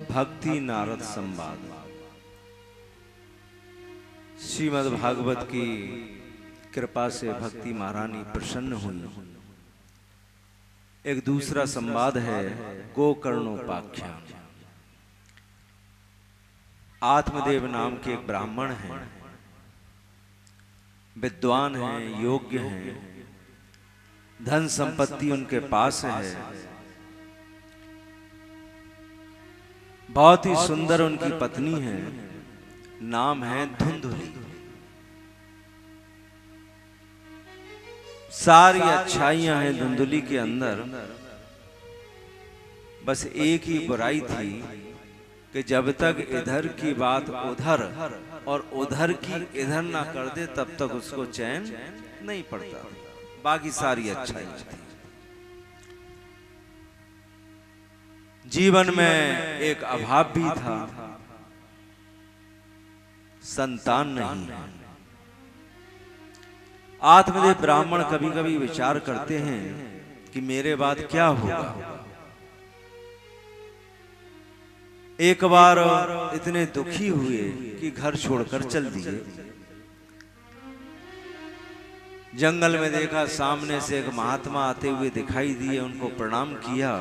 भक्ति नारद संवाद। श्रीमद् भागवत की कृपा से भक्ति महारानी प्रसन्न हुई। एक दूसरा संवाद है गोकर्णोपाख्यान। आत्मदेव नाम के एक ब्राह्मण हैं, विद्वान हैं, योग्य हैं, धन संपत्ति उनके पास है, बहुत ही सुंदर उनकी पत्नी है, नाम है धुंधुली। सारी अच्छाइयां हैं धुंधुली के अंदर, बस एक ही बुराई थी कि जब तक इधर की बात उधर और उधर की इधर ना कर दे तब तक उसको चैन नहीं पड़ता। बाकी सारी अच्छाइयां थी। जीवन में एक अभाव भी था, संतान नहीं है। आत्मदेव ब्राह्मण कभी कभी विचार करते हैं कि मेरे बाद क्या होगा। एक बार इतने दुखी हुए कि घर छोड़कर चल दिए। जंगल में देखा, सामने से एक महात्मा आते हुए दिखाई दिए, उनको प्रणाम किया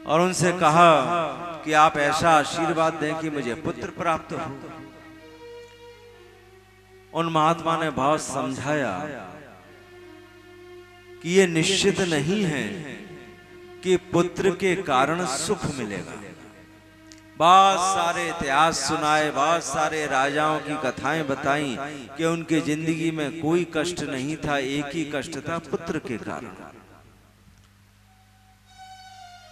और उनसे कहा कि आप ऐसा आशीर्वाद दें कि मुझे पुत्र प्राप्त हो। उन महात्मा ने बहुत समझाया कि ये निश्चित नहीं है कि पुत्र के कारण सुख मिलेगा। बहुत सारे इतिहास सुनाए, बहुत सारे राजाओं की कथाएं बताई कि उनकी जिंदगी में कोई कष्ट नहीं था, एक ही कष्ट था, पुत्र के कारण।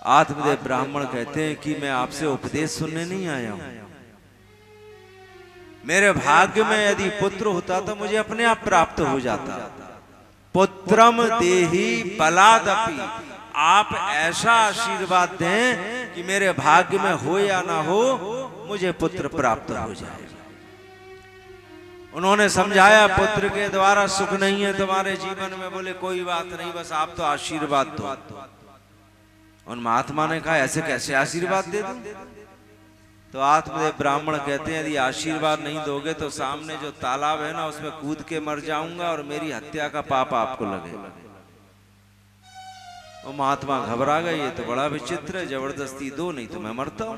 आत्मदेव ब्राह्मण कहते हैं कि मैं आपसे उपदेश सुनने नहीं आया हूं। मेरे भाग्य में यदि पुत्र होता तो मुझे अपने आप प्राप्त हो जाता। पुत्रम देहि बलादपि, आप ऐसा आशीर्वाद दें कि मेरे भाग्य में हो या ना हो मुझे पुत्र प्राप्त हो जाए। उन्होंने समझाया पुत्र के द्वारा सुख नहीं है तुम्हारे जीवन में। बोले कोई बात नहीं, बस आप तो आशीर्वाद दो। उन महात्मा ने कहा ऐसे कैसे आशीर्वाद दे दूं? तो आत्मदेव ब्राह्मण कहते हैं यदि आशीर्वाद नहीं दोगे तो सामने जो तालाब है ना उसमें कूद के मर जाऊंगा और मेरी हत्या का पाप आपको लगेगा। वो महात्मा घबरा गए, ये तो बड़ा विचित्र है, जबरदस्ती दो नहीं तो मैं मरता हूं।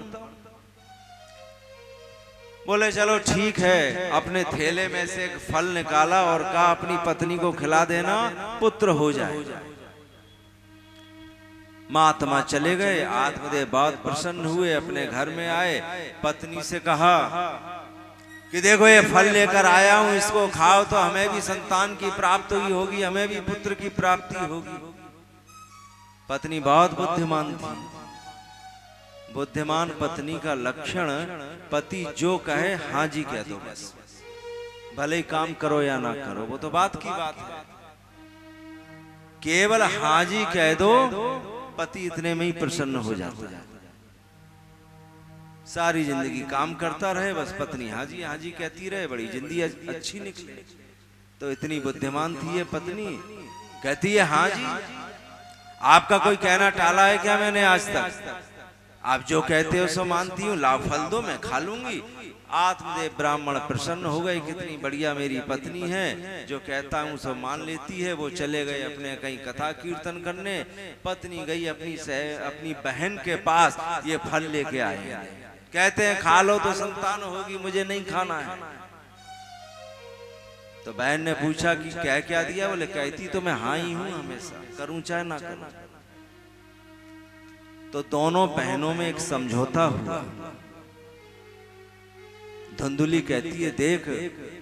बोले चलो ठीक है। अपने थैले में से एक फल निकाला और कहा अपनी पत्नी को खिला देना, पुत्र हो जाए। महात्मा चले गए। आत्मदेव बहुत प्रसन्न हुए, अपने घर में आए, पत्नी से कहा कि देखो ये फल लेकर आया हूं, इसको खाओ तो हमें भी संतान की प्राप्ति होगी, हमें भी पुत्र की प्राप्ति होगी। पत्नी बहुत बुद्धिमान थी। बुद्धिमान पत्नी का लक्षण, पति जो कहे हाँ जी कह दो, बस भले ही काम करो या ना करो, वो तो बात की बात है। केवल हाँ जी कह दो, पति इतने में ही प्रसन्न हो जाता है। सारी जिंदगी काम करता रहे, बस पत्नी हाँ जी कहती रहे, बड़ी जिंदगी अच्छी निकले। तो इतनी बुद्धिमान थी ये पत्नी, कहती है हाँ जी, आपका कोई कहना टाला है क्या मैंने आज तक? आप जो कहते हो सो मानती हूँ, लाओ फल दो, मैं खा लूंगी। आत्मदेव ब्राह्मण प्रसन्न हो गए, कितनी बढ़िया मेरी पत्नी है, जो कहता हूँ सो मान लेती है। वो चले गए अपने कहीं कथा कीर्तन करने। पत्नी गई अपनी बहन के पास, ये फल लेके आए, कहते हैं खा लो तो संतान होगी, मुझे नहीं खाना है। तो बहन ने पूछा कि क्या क्या दिया? बोले कहती तो मैं हाँ ही हूं, हमेशा करूं चाहे ना करूं। तो दोनों बहनों में एक समझौता हुआ। धुंधुली कहती है देख,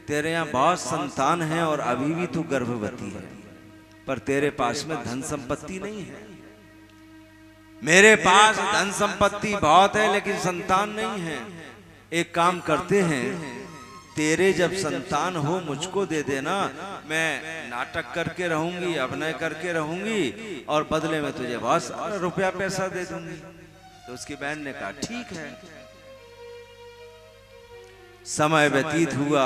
तेरे यहाँ बहुत संतान है और अभी भी तू गर्भवती है, पर तेरे पास में धन संपत्ति नहीं है। मेरे पास धन संपत्ति बहुत है लेकिन संतान नहीं है। एक काम करते हैं, तेरे जब संतान हो मुझको दे देना, मैं नाटक करके रहूंगी, अभिनय करके रहूंगी और बदले में तुझे बहुत सारा रुपया पैसा दे दूंगी। तो उसकी बहन ने कहा ठीक है। समय व्यतीत हुआ,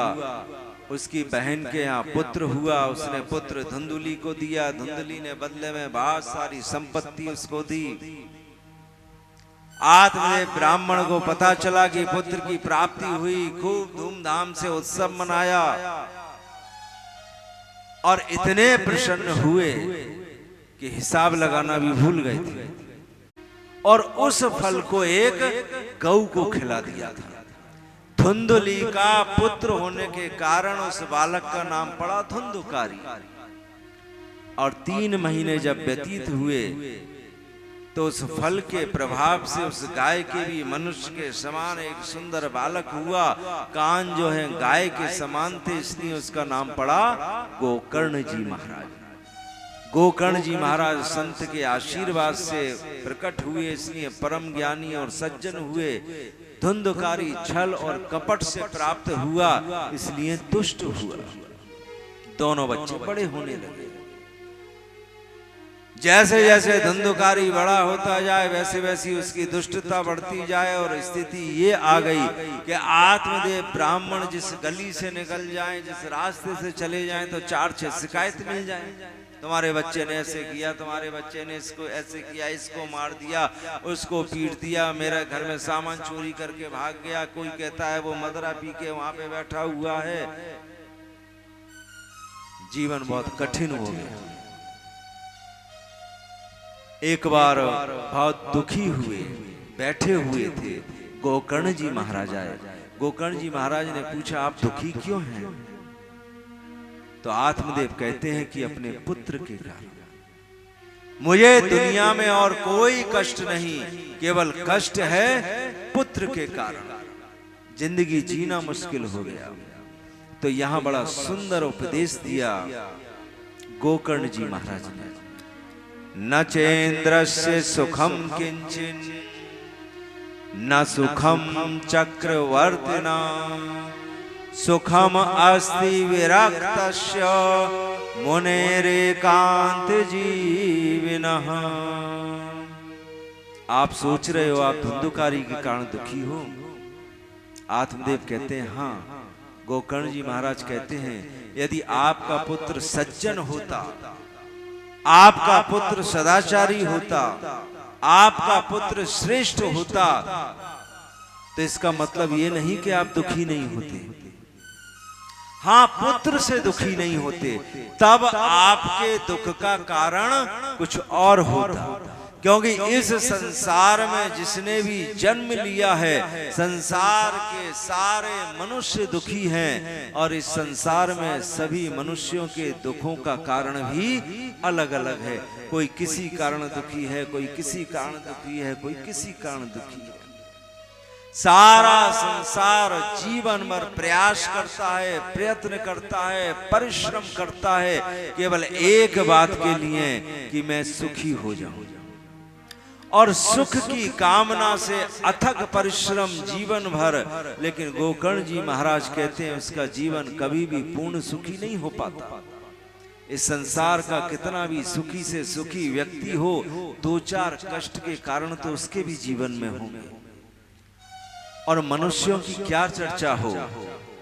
उसकी बहन के यहाँ पुत्र हुआ। उसने पुत्र धुंधुली को दिया, धुंधुली ने बदले में बहुत सारी संपत्ति उसको दी। आत्मदेव ब्राह्मण को पता चला कि पुत्र की प्राप्ति हुई, खूब धूमधाम से उत्सव मनाया और इतने प्रसन्न हुए कि हिसाब लगाना भी भूल गए थे और उस फल को एक गऊ को खिला दिया था। धुंधुली का पुत्र होने के कारण उस बालक का नाम पड़ा धुंधुकारी। और 3 महीने जब व्यतीत हुए तो उस फल के प्रभाव से उस गाय के भी मनुष्य के समान एक सुंदर बालक हुआ। कान जो है गाय के समान थे, इसलिए उसका नाम पड़ा गोकर्ण जी महाराज। गोकर्ण जी महाराज संत के आशीर्वाद से प्रकट हुए, इसलिए परम ज्ञानी और सज्जन हुए। धुंधुकारी छल और कपट से प्राप्त हुआ, इसलिए तुष्ट हुआ। दोनों बच्चे बड़े होने लगे। जैसे जैसे धुंधुकारी बड़ा होता जाए वैसे वैसी उसकी दुष्टता बढ़ती जाए और स्थिति ये आ गई कि आत्मदेव ब्राह्मण जिस गली से निकल जाएं, जिस रास्ते से चले जाएं तो 4-6 शिकायत मिल जाए। तुम्हारे बच्चे ने ऐसे किया, तुम्हारे बच्चे ने इसको ऐसे किया, इसको मार दिया, उसको पीट दिया, मेरे घर में सामान चोरी करके भाग गया, कोई कहता है वो मदरा पी के वहां पे बैठा हुआ है। जीवन बहुत कठिन हो गया। एक बार बहुत दुखी हुए, बैठे हुए थे, गोकर्ण जी महाराज आए। गोकर्ण जी महाराज ने पूछा आप दुखी क्यों हैं? तो आत्मदेव कहते हैं कि अपने पुत्र के कारण। मुझे दुनिया में और कोई कष्ट नहीं, केवल कष्ट है पुत्र के कारण। जिंदगी जीना मुश्किल हो गया। तो यहां बड़ा सुंदर उपदेश दिया गोकर्ण जी महाराज ने। न चेन्द्रस्य सुखम किंचिन न सुखम चक्रवर्तिना सुखम अस्ति विरक्तस्य मुनेरेकांत जीविनः। आप सोच रहे हो आप धुंधुकारी के कारण दुखी हो? आत्मदेव कहते हैं हाँ। गोकर्ण जी महाराज कहते हैं यदि आपका पुत्र सज्जन होता, आपका पुत्र सदाचारी होता, आपका पुत्र श्रेष्ठ होता, तो इसका मतलब ये नहीं कि आप दुखी नहीं होते। हाँ, पुत्र से दुखी नहीं होते, तब आपके दुख का कारण कुछ और होता। क्योंकि इस संसार में जिसने भी जन्म लिया है, संसार के सारे मनुष्य दुखी हैं और इस संसार में सभी मनुष्यों के दुखों का कारण भी अलग अलग है। कोई किसी कारण दुखी है, कोई किसी कारण दुखी है, कोई किसी कारण दुखी है। सारा संसार जीवन भर प्रयास करता है, प्रयत्न करता है, परिश्रम करता है केवल एक बात के लिए कि मैं सुखी हो जाऊं। और सुख की कामना से अथक परिश्रम जीवन भर। लेकिन गोकर्ण जी महाराज कहते हैं उसका जीवन कभी भी पूर्ण सुखी नहीं हो पाता। इस संसार का कितना भी सुखी से सुखी व्यक्ति हो, 2-4 कष्ट के कारण तो उसके भी जीवन में होंगे। और मनुष्यों की क्या चर्चा हो।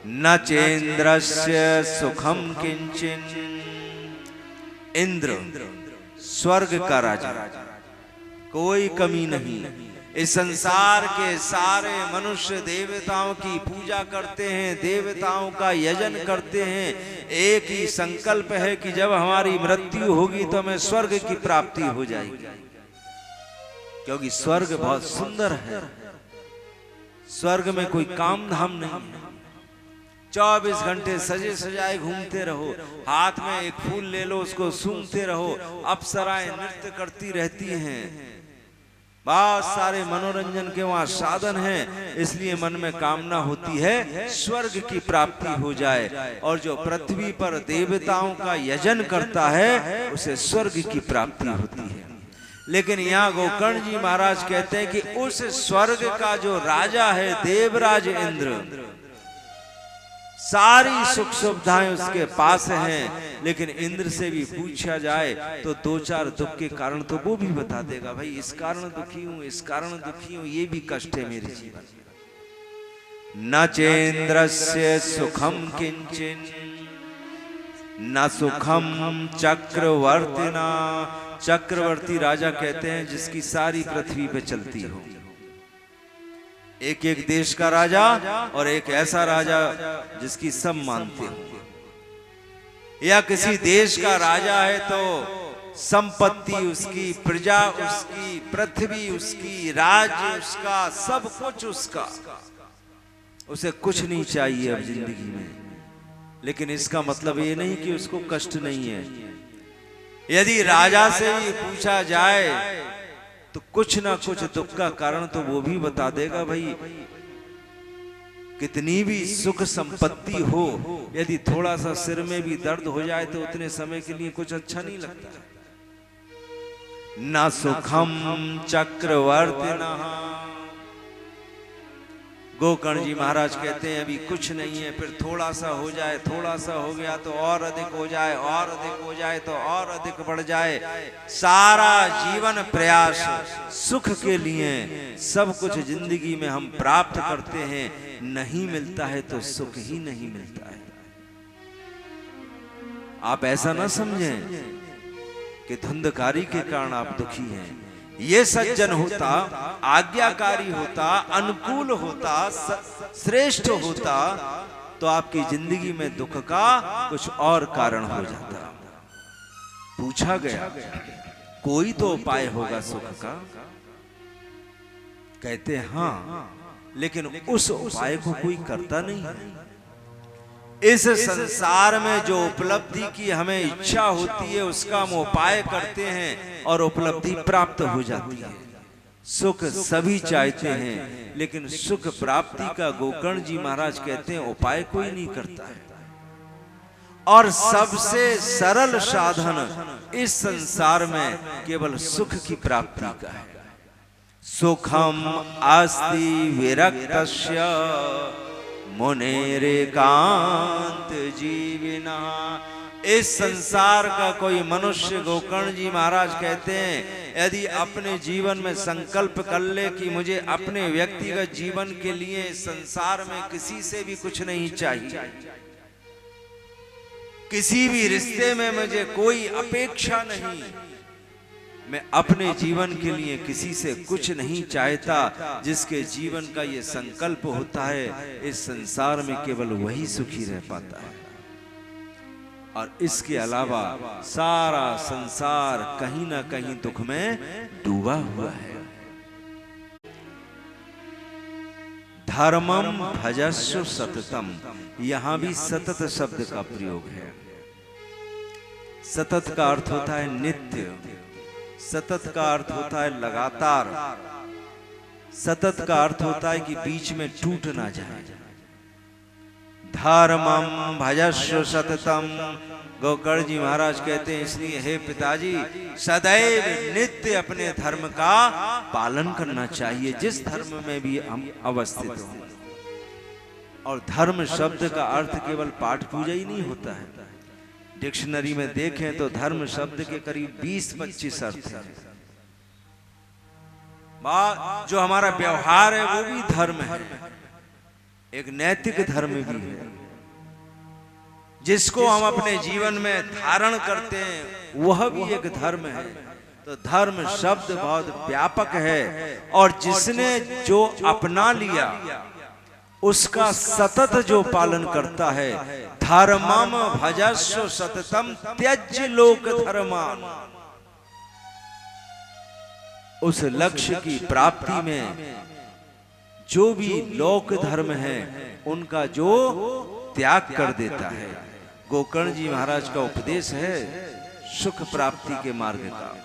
न चेन्द्रस्य सुखम किंचिन। इंद्र स्वर्ग का राजा, कोई कमी नहीं। इस संसार के सारे मनुष्य देवताओं की पूजा करते हैं, देवताओं का यजन करते हैं। एक ही संकल्प है कि जब हमारी मृत्यु होगी तो हमें स्वर्ग की प्राप्ति हो जाएगी। क्योंकि स्वर्ग बहुत सुंदर है। स्वर्ग में कोई काम धाम नहीं है। 24 घंटे सजे सजाए घूमते रहो, हाथ में एक फूल ले लो, उसको सूंघते रहो। अप्सराएं नृत्य करती रहती हैं। बहुत सारे मनोरंजन के वहां साधन हैं। इसलिए मन में कामना होती है स्वर्ग की प्राप्ति हो जाए। और जो पृथ्वी पर देवताओं का यजन करता है उसे स्वर्ग की प्राप्ति होती है। लेकिन यहाँ गोकर्ण जी महाराज कहते हैं कि उस स्वर्ग का जो राजा है देवराज इंद्र, सारी सुख सुविधाएं उसके पास हैं। लेकिन इंद्र से भी पूछा जाए तो 2-4 दुख के कारण तो वो भी बता देगा, भाई इस कारण दुखी हूं, इस कारण दुखी हूं, ये भी कष्ट है मेरे जीवन। न चेन्द्रस्य सुखम किंचिन न सुखम चक्रवर्तिना। चक्रवर्ती राजा कहते हैं जिसकी सारी पृथ्वी पे चलती हो। एक एक देश का राजा और एक ऐसा राजा जिसकी सब मानते हो, या किसी देश का राजा है तो संपत्ति उसकी, प्रजा उसकी, पृथ्वी उसकी, राज्य उसका, सब कुछ उसका, उसे कुछ नहीं चाहिए अब जिंदगी में। लेकिन इसका मतलब ये नहीं कि उसको कष्ट नहीं है। यदि राजा से भी पूछा जाए तो कुछ ना कुछ दुख का कारण तो वो भी बता देगा। भाई कितनी भी सुख संपत्ति हो, यदि थोड़ा सा सिर में भी दर्द हो जाए तो उतने समय के लिए कुछ अच्छा नहीं लगता। न सुखम चक्रवर्तिनः, गोकर्ण जी महाराज कहते हैं अभी कुछ नहीं है, फिर थोड़ा सा हो जाए, थोड़ा सा हो गया तो और अधिक हो जाए, और अधिक हो जाए तो और अधिक बढ़ जाए। सारा जीवन प्रयास सुख के लिए, सब कुछ जिंदगी में हम प्राप्त करते हैं, नहीं मिलता है तो सुख ही नहीं मिलता है। आप ऐसा ना समझें कि धुंधकारी के कारण आप दुखी हैं। ये सज्जन होता, आज्ञाकारी होता, अनुकूल होता, श्रेष्ठ होता तो आपकी जिंदगी में दुख का कुछ और कारण हो जाता। पूछा गया कोई तो उपाय होगा सुख का? कहते हैं हाँ, लेकिन उस उपाय को कोई करता नहीं है। इस संसार में जो उपलब्धि की हमें इच्छा होती है उसका हम उपाय करते हैं और उपलब्धि प्राप्त हो जाती है। सुख सभी चाहते हैं, लेकिन सुख प्राप्ति का गोकर्ण जी महाराज कहते हैं उपाय कोई नहीं करता है। और सबसे सरल साधन इस संसार में केवल सुख की प्राप्ति का है। सुखम अस्ति विरक्तस्य मुनेरेकांत जीविना। इस संसार का कोई मनुष्य, गोकर्ण जी महाराज कहते हैं, यदि अपने जीवन में संकल्प कर ले कि मुझे अपने व्यक्तिगत जीवन के लिए संसार में किसी से भी कुछ नहीं चाहिए, किसी भी रिश्ते में मुझे कोई अपेक्षा नहीं, मैं अपने जीवन के लिए किसी से कुछ नहीं चाहता, जिसके जीवन का ये संकल्प होता है, इस संसार में केवल वही सुखी रह पाता है। और इसके अलावा सारा संसार कहीं ना कहीं दुख में डूबा हुआ है। धर्मम भजस्व सततम, यहां भी सतत शब्द का प्रयोग है। सतत का अर्थ होता है नित्य, सतत का अर्थ होता है लगातार, सतत का अर्थ होता है कि बीच में टूट ना जाए। धर्मम भजस्व सततम, गोकर्ण जी महाराज कहते हैं इसलिए हे पिताजी, सदैव नित्य अपने धर्म का पालन करना चाहिए, जिस धर्म में भी हम अवस्थित हों। और धर्म शब्द का अर्थ केवल पाठ पूजा ही नहीं होता है। डिक्शनरी में देखें तो धर्म शब्द के करीब 20-25 अर्थ हैं। जो हमारा व्यवहार है वो भी धर्म है, एक नैतिक धर्म भी है, जिसको हम अपने जीवन में धारण करते हैं वह भी एक धर्म है। तो धर्म शब्द बहुत व्यापक है, और जिसने जो अपना लिया उसका सतत जो पालन करता है, धर्मम भजस्व सततम त्यज्य लोक धर्मान, उस लक्ष्य की प्राप्ति में जो भी लोक धर्म है उनका जो त्याग कर देता है। गोकर्ण जी महाराज का उपदेश है सुख प्राप्ति के मार्ग का,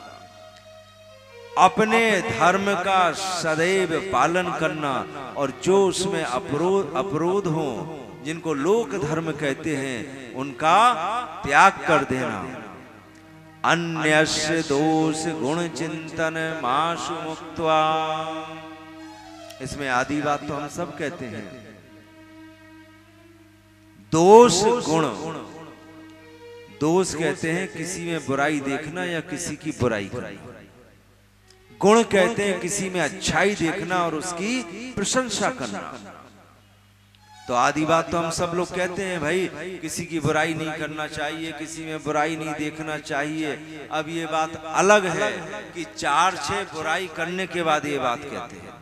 अपने धर्म का सदैव पालन करना, और जो उसमें अवरोध हो, जिनको लोक धर्म कहते हैं, उनका त्याग कर देना। अन्यस्य दोष गुण चिंतन माशु मुक्त्वा, इसमें आदि बात तो हम सब कहते हैं। दोष गुण, दोष कहते हैं किसी में बुराई देखना या किसी की बुराई करना, गुण कहते हैं किसी में अच्छाई देखना और उसकी प्रशंसा करना। तो आदि बात तो हम सब लोग कहते हैं भाई, किसी की बुराई नहीं करना चाहिए, किसी में बुराई नहीं देखना चाहिए। अब ये बात अलग है कि 4-6 बुराई करने के बाद ये बात कहते हैं।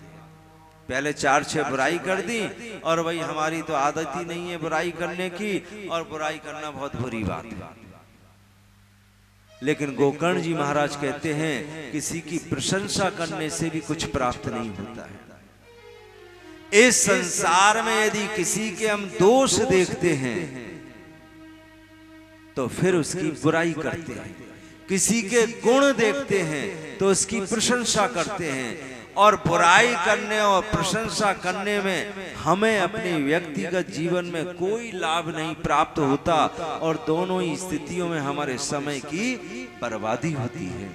पहले 4-6 बुराई कर दी और भाई हमारी तो आदत ही नहीं है बुराई करने की, और बुराई करना बहुत बुरी बात है। लेकिन गोकर्ण जी महाराज कहते हैं किसी की प्रशंसा करने से भी कुछ प्राप्त नहीं होता है। इस संसार में यदि किसी के हम दोष देखते हैं तो फिर उसकी बुराई करते हैं, किसी के गुण देखते हैं तो उसकी प्रशंसा करते हैं, और बुराई करने और प्रशंसा करने में हमें अपने व्यक्तिगत जीवन में कोई लाभ नहीं प्राप्त होता, और दोनों ही स्थितियों में हमारे समय की बर्बादी होती है।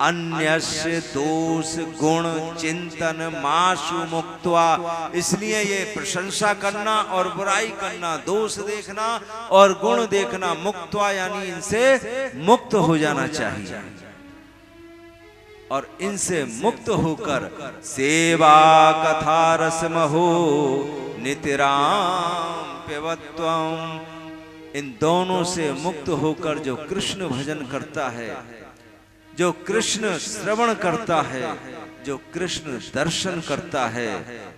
अन्यस्य दोष गुण चिंतन माशु मुक्त्वा, इसलिए ये प्रशंसा करना और बुराई करना, दोष देखना और गुण देखना, मुक्त्वा यानी इनसे मुक्त हो जाना चाहिए, और इनसे मुक्त होकर सेवा कथा रसमहो नितराम पिबत्वम, इन दोनों से मुक्त होकर जो कृष्ण भजन करता है, जो कृष्ण श्रवण करता है, जो कृष्ण दर्शन करता है,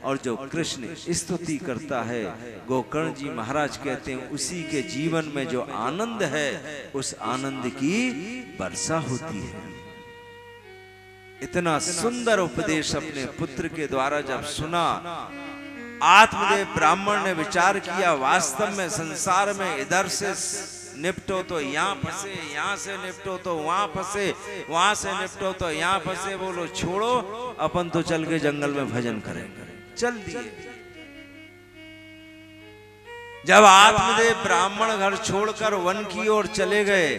और जो कृष्ण स्तुति करता है, गोकर्ण जी महाराज कहते हैं उसी के जीवन में जो आनंद है उस आनंद की वर्षा होती है। इतना सुंदर उपदेश अपने पुत्र के द्वारा जब सुना, आत्मदेव ब्राह्मण ने विचार किया वास्तव में संसार में इधर से निपटो तो यहाँ फंसे, यहाँ से निपटो तो वहां फंसे, वहां से निपटो तो यहाँ फंसे, बोलो छोड़ो अपन तो चल के जंगल में भजन करेंगे। चल दिए। जब आत्मदेव ब्राह्मण घर छोड़कर वन की ओर चले गए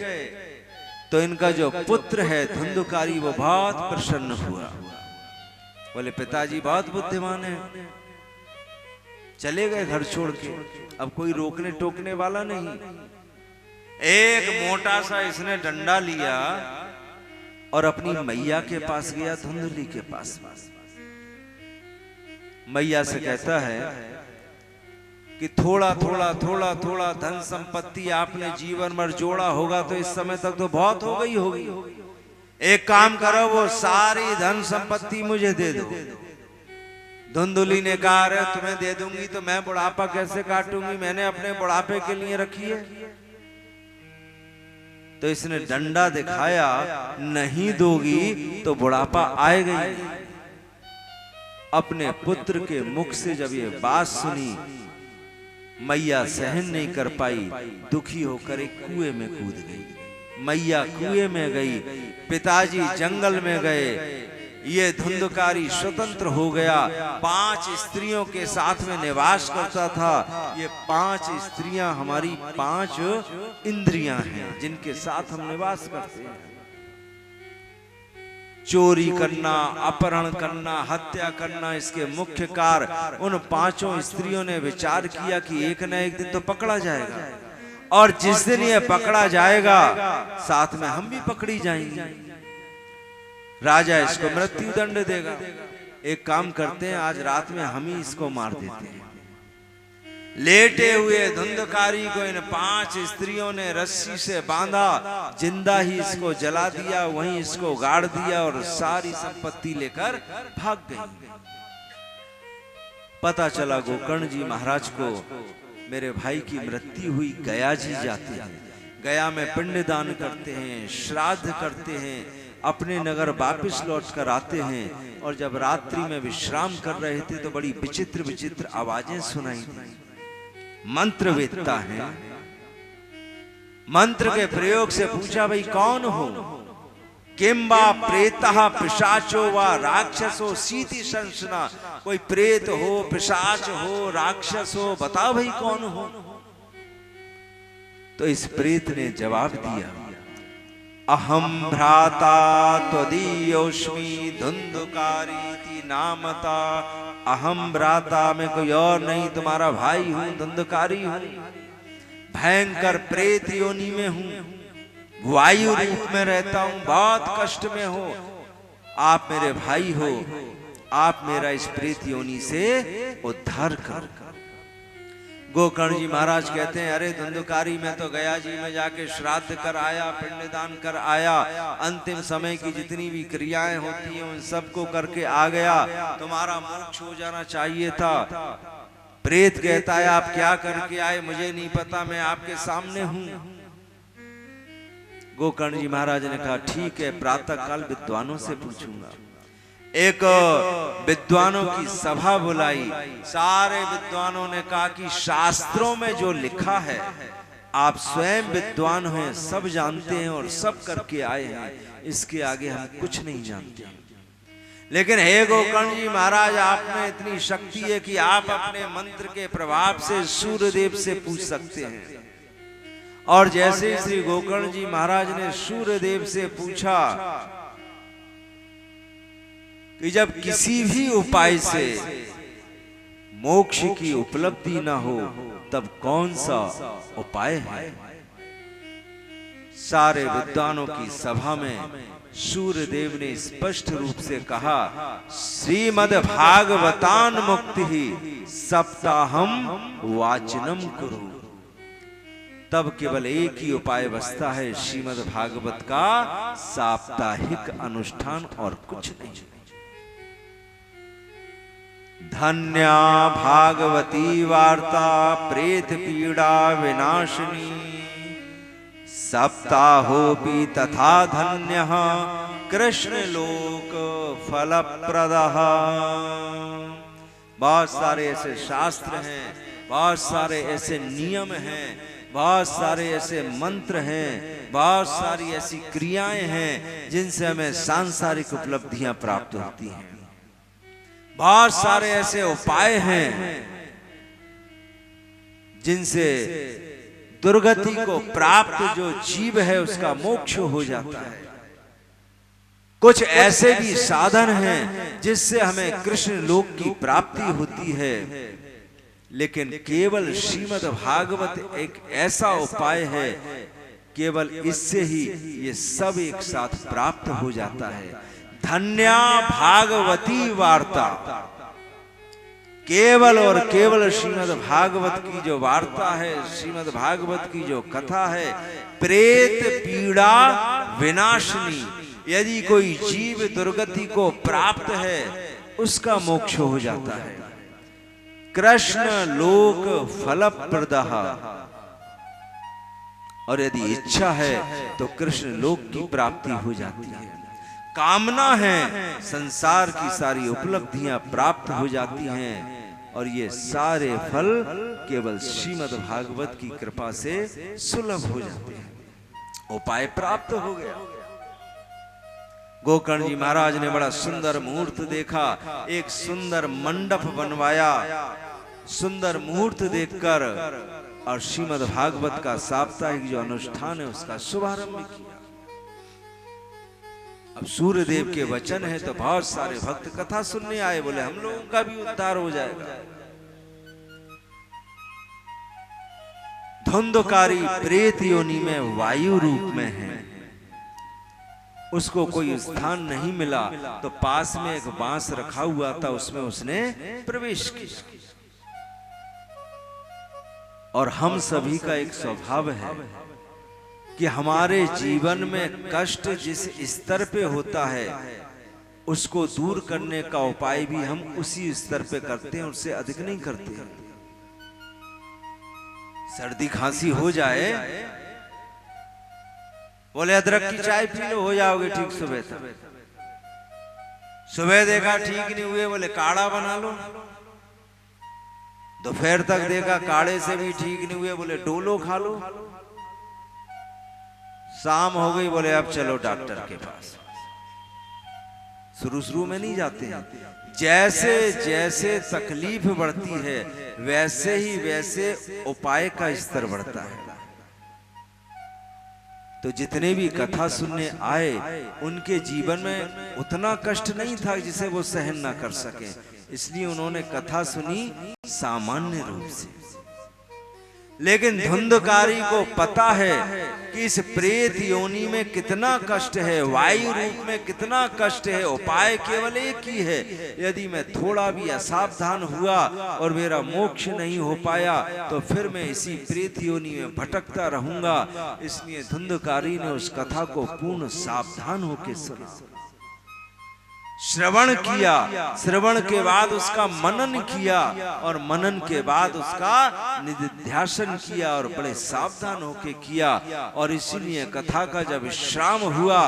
तो इनका जो पुत्र है धुंधुकारी वो बहुत प्रसन्न हुआ, बोले पिताजी बहुत बुद्धिमान है। चले गए घर छोड़ के, अब कोई रोकने टोकने वाला नहीं। एक मोटा सा इसने डंडा लिया और अपनी मैया के पास गया, धुंधली के पास। मैया से कहता है कि थोड़ा थोड़ा थोड़ा थोड़ा धन संपत्ति आपने जीवन भर जोड़ा होगा तो इस समय तक तो बहुत हो गई होगी, एक काम करो वो सारी धन संपत्ति मुझे दे दो। धुंधली ने कहा अरे तुम्हें दे दूंगी तो मैं बुढ़ापा कैसे काटूंगी, मैंने अपने बुढ़ापे के लिए रखी है। तो इसने डंडा दिखाया, नहीं दोगी तो बुढ़ापा आएगा ही। अपने पुत्र के मुख से जब ये बात सुनी मैया सहन नहीं कर पाई, दुखी होकर एक कुएं में कूद गई। मैया कुएं में गई, पिताजी जंगल में गए, ये धुंधकारी स्वतंत्र हो गया। 5 स्त्रियों के साथ में निवास करता था। ये 5 स्त्रियां हमारी 5 इंद्रियां हैं जिनके साथ हम निवास करते हैं। चोरी करना, अपहरण करना, हत्या करना, इसके मुख्य कार्य उन 5 स्त्रियों ने विचार किया कि एक न एक दिन तो पकड़ा जाएगा, और जिस दिन ये पकड़ा जाएगा साथ में हम भी पकड़ी जाएंगे, राजा इसको मृत्यु दंड देगा। एक काम करते हैं, आज रात में हम ही इसको मार देते हैं। लेटे हुए धुंधकारी को इन 5 स्त्रियों ने रस्सी से बांधा, जिंदा ही इसको जला दिया, वहीं इसको गाड़ दिया और सारी संपत्ति लेकर भाग गई। पता चला गोकर्ण जी महाराज को मेरे भाई की मृत्यु हुई। गया जी जाते हैं, गया में पिंडदान करते हैं, श्राद्ध करते हैं, अपने नगर वापस लौट कर आते हैं। और जब रात्रि में विश्राम कर रहे थे तो बड़ी विचित्र विचित्र आवाजें सुनाई दी। मंत्र वेदता है, मंत्र के प्रयोग से पूछा भाई कौन हो? किंबा प्रेतः पिशाचो व राक्षसो सीति संसना, कोई प्रेत हो, पिशाच हो, राक्षस हो, बताओ भाई कौन हो? तो इस प्रेत ने जवाब दिया, अहम भ्राता त्वदीयोस्मि धुंधुकारीति नामता। अहम भ्राता, मैं कोई और नहीं, तुम्हारा भाई हूं, धुंधुकारी हूं, भयंकर प्रेत योनि में हूं, वायु रूप में रहता हूं, बहुत कष्ट में हो। आप मेरे भाई हो, आप मेरा इस प्रेत योनि से उद्धार करो। गोकर्ण जी महाराज कहते हैं, अरे धुंधुकारी में तो गया जी में जाके श्राद्ध कर आया, पिंडदान कर आया, अंतिम समय की जितनी भी क्रियाएं होती हैं उन सबको करके आ गया, तुम्हारा मोक्ष हो जाना चाहिए था। प्रेत कहता है, आप क्या करके आए मुझे नहीं पता, मैं आपके सामने हूं। गोकर्ण जी महाराज ने कहा, ठीक है, प्रातः काल विद्वानों से पूछूंगा। एक विद्वानों की सभा बुलाई, सारे विद्वानों ने कहा कि शास्त्रों में जो लिखा है आप स्वयं विद्वान हैं, सब जानते हैं और सब करके आए हैं, इसके आगे हम कुछ नहीं जानते। लेकिन हे गोकर्ण जी महाराज, आप में इतनी शक्ति है कि आप अपने मंत्र के प्रभाव से सूर्यदेव से पूछ सकते हैं। और जैसे श्री गोकर्ण जी महाराज ने सूर्यदेव से पूछा कि जब किसी भी उपाय से मोक्ष की उपलब्धि न हो तब कौन सा उपाय है। सारे विद्वानों की सभा में सूर्यदेव ने स्पष्ट रूप से कहा, श्रीमद् भागवतान मुक्ति ही सप्ताहम वाचनम कुरु। तब केवल एक ही उपाय बचता है, श्रीमद् भागवत का साप्ताहिक अनुष्ठान और कुछ नहीं। धन्या भागवती वार्ता प्रेत पीड़ा विनाशिनी, सप्ताहोपि तथा धन्यः कृष्ण लोक फलप्रदः। बहुत सारे ऐसे शास्त्र हैं, बहुत सारे ऐसे नियम हैं, बहुत सारे ऐसे मंत्र हैं, बहुत सारी ऐसी क्रियाएं हैं जिनसे हमें सांसारिक उपलब्धियां प्राप्त होती हैं। बहुत सारे ऐसे उपाय हैं जिनसे दुर्गति को प्राप्त जो जीव है उसका मोक्ष हो जाता है। कुछ ऐसे भी साधन हैं जिससे हमें कृष्ण लोक की प्राप्ति होती है। लेकिन केवल श्रीमद् भागवत एक ऐसा उपाय है, केवल इससे ही ये सब एक साथ प्राप्त हो जाता है। धन्या भागवती वार्ता, केवल और केवल श्रीमद् भागवत की जो वार्ता है, श्रीमद् भागवत की जो कथा है, प्रेत पीड़ा विनाशिनी। यदि कोई जीव दुर्गति को प्राप्त है उसका मोक्ष हो जाता है। कृष्ण लोक फलप्रदः, और यदि इच्छा है तो कृष्ण लोक की प्राप्ति हो जाती है। कामना है, संसार की सारी उपलब्धियां प्राप्त हो जाती हैं, और ये सारे फल केवल श्रीमद् भागवत की कृपा से सुलभ हो जाते हैं। उपाय प्राप्त हो गया। गोकर्ण जी महाराज ने बड़ा सुंदर मुहूर्त देखा, एक सुंदर मंडप बनवाया, सुंदर मुहूर्त देखकर और श्रीमद् भागवत का साप्ताहिक जो अनुष्ठान है उसका शुभारंभ किया। अब सूर्यदेव के वचन है तो बहुत सारे भक्त कथा सुनने आए, बोले हम लोगों का भी उद्धार हो जाएगा। धुंधकारी प्रेत योनि में वायु रूप में है, उसको कोई स्थान नहीं मिला तो पास में एक बांस रखा हुआ था, उसमें उसने प्रवेश किया। और हम सभी का एक स्वभाव है कि हमारे जीवन में कष्ट जिस स्तर पे होता है उसको दूर करने का उपाय भी हम उसी स्तर पे करते हैं, उससे अधिक नहीं करते हैं। सर्दी खांसी हो जाए, बोले अदरक की चाय पी लो, हो जाओगे ठीक सुबह तक। सुबह देखा ठीक नहीं हुए, बोले काढ़ा बना लो। दोपहर तक देखा काढ़े से भी ठीक नहीं हुए, बोले डोलो खा लो। शाम हो गई, बोले अब चलो डॉक्टर के पास। शुरू में नहीं जाते हैं, जैसे जैसे तकलीफ बढ़ती है वैसे ही वैसे उपाय का स्तर बढ़ता है। तो जितने भी कथा सुनने आए उनके जीवन में उतना कष्ट नहीं था जिसे वो सहन ना कर सके, इसलिए उन्होंने कथा सुनी सामान्य रूप से। लेकिन धुंधकारी को पता है कि इस प्रेत योनि में कितना कष्ट है, वायु रूप में कितना कष्ट है। उपाय केवल एक ही है, यदि मैं थोड़ा भी असावधान हुआ और मेरा मोक्ष नहीं हो पाया तो फिर मैं इसी प्रेत योनि में भटकता रहूंगा। इसलिए धुंधकारी ने उस कथा को पूर्ण सावधान होकर सुना, श्रवण किया, श्रवण के बाद उसका मनन किया और मनन के बाद उसका निधिध्यासन किया और बड़े सावधान होके किया। और इसीलिए कथा का जब विश्राम हुआ,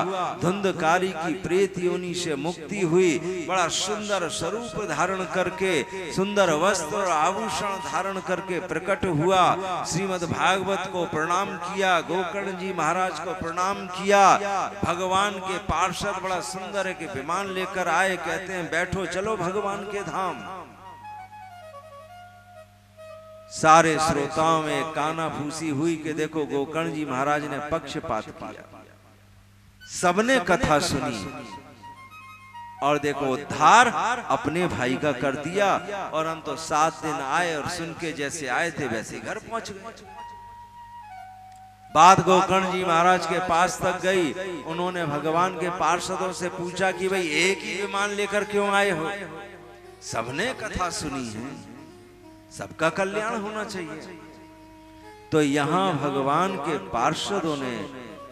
धुंधकारी की प्रेत योनि से मुक्ति हुई, बड़ा सुंदर स्वरूप धारण करके, सुंदर वस्त्र और आभूषण धारण करके प्रकट हुआ। श्रीमद् भागवत को प्रणाम किया, गोकर्ण जी महाराज को प्रणाम किया। भगवान के पार्षद बड़ा सुंदर है कि विमान लेकर आए, कहते हैं बैठो चलो भगवान के धाम। सारे श्रोताओं में कानाफूसी हुई कि देखो गोकर्ण जी महाराज ने पक्षपात किया, सबने कथा सुनी और देखो उद्धार अपने भाई का कर दिया। और हम तो 7 दिन आए और सुन के जैसे आए थे वैसे घर पहुंच गए। बात गोकर्ण जी महाराज के पास तक गई। उन्होंने भगवान के पार्षदों से पूछा कि भाई एक ही विमान लेकर क्यों आए हो? सबने कथा सुनी है, सबका कल्याण होना चाहिए। तो यहाँ भगवान के पार्षदों ने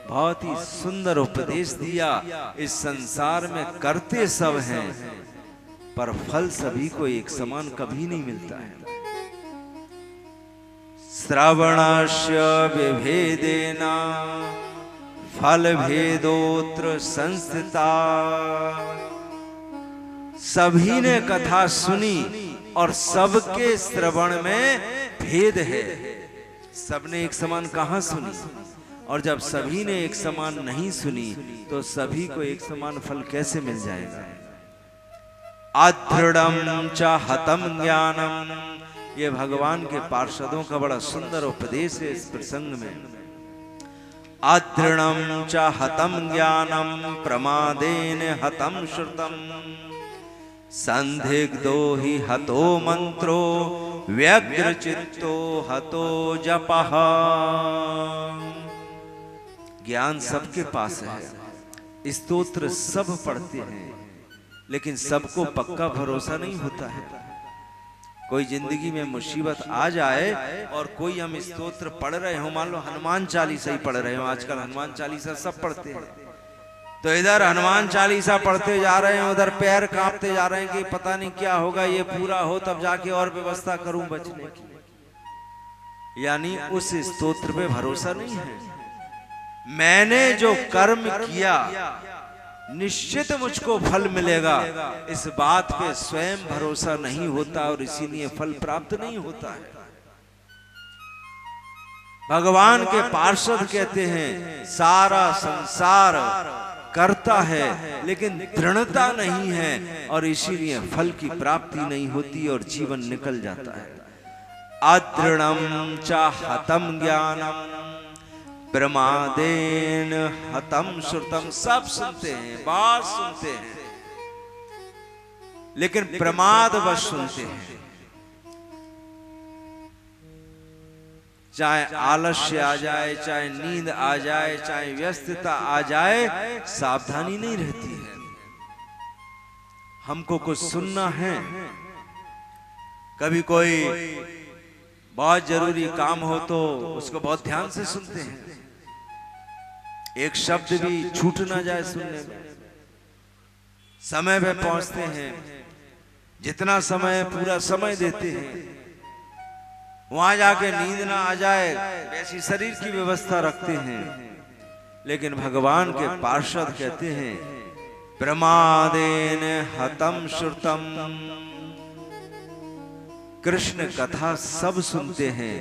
बहुत ही सुंदर उपदेश दिया। इस संसार में करते सब हैं पर फल सभी को एक समान कभी नहीं मिलता है। श्रवणस्य विभेदेन फल भेदोत्र संस्थिता। सभी ने कथा सुनी और सबके श्रवण में भेद है। सबने एक समान कहां सुनी? और जब सभी ने एक समान नहीं सुनी तो सभी को एक समान फल कैसे मिल जाएगा? अदृढ़ं च हतं ज्ञानम, ये भगवान के पार्षदों का बड़ा सुंदर उपदेश है इस प्रसंग में। अदृढ़ं च हतं ज्ञानम प्रमादेन हतं श्रुतम संदिग्धो हि हतो मंत्रो व्यग्र चित्तो हतो जपः। ज्ञान सबके पास है, स्तोत्र सब पढ़ते हैं, लेकिन सबको पक्का भरोसा नहीं होता है। कोई जिंदगी में मुसीबत आ जाए और कोई हम स्तोत्र पढ़ रहे हो, मान लो हनुमान चालीसा ही पढ़ रहे हो, आजकल हनुमान चालीसा सब पढ़ते हैं, तो इधर हनुमान चालीसा पढ़ते जा रहे हैं, उधर पैर कांपते जा रहे हैं कि पता नहीं क्या होगा, ये पूरा हो तब जाके और व्यवस्था करूं बचने की। यानी उस स्तोत्र पे भरोसा नहीं है। मैंने जो कर्म किया निश्चित मुझको फल मिलेगा, इस बात पे स्वयं भरोसा नहीं होता और इसीलिए फल प्राप्त नहीं होता है। भगवान के पार्षद कहते हैं सारा संसार करता है लेकिन दृढ़ता नहीं है और इसीलिए फल की प्राप्ति नहीं होती और जीवन निकल जाता है। अदृढ़ं च हतं ज्ञानम प्रमादेन हतं श्रुतम। सब सुनते हैं, बात सुनते हैं, लेकिन प्रमाद वश सुनते हैं। चाहे आलस्य आ जाए, चाहे नींद आ जाए, चाहे व्यस्तता आ जाए, सावधानी नहीं रहती है। हमको कुछ सुनना है, कभी कोई बहुत जरूरी काम हो तो उसको बहुत ध्यान से सुनते हैं, एक शब्द भी छूट ना जाए सुनने में, समय पे पहुंचते हैं, जितना समय पूरा समय देते हैं, वहां जाके नींद ना आ जाए वैसी शरीर की व्यवस्था रखते हैं। लेकिन भगवान के पार्षद कहते हैं प्रमादेन हतं श्रुतम। कृष्ण कथा सब सुनते हैं,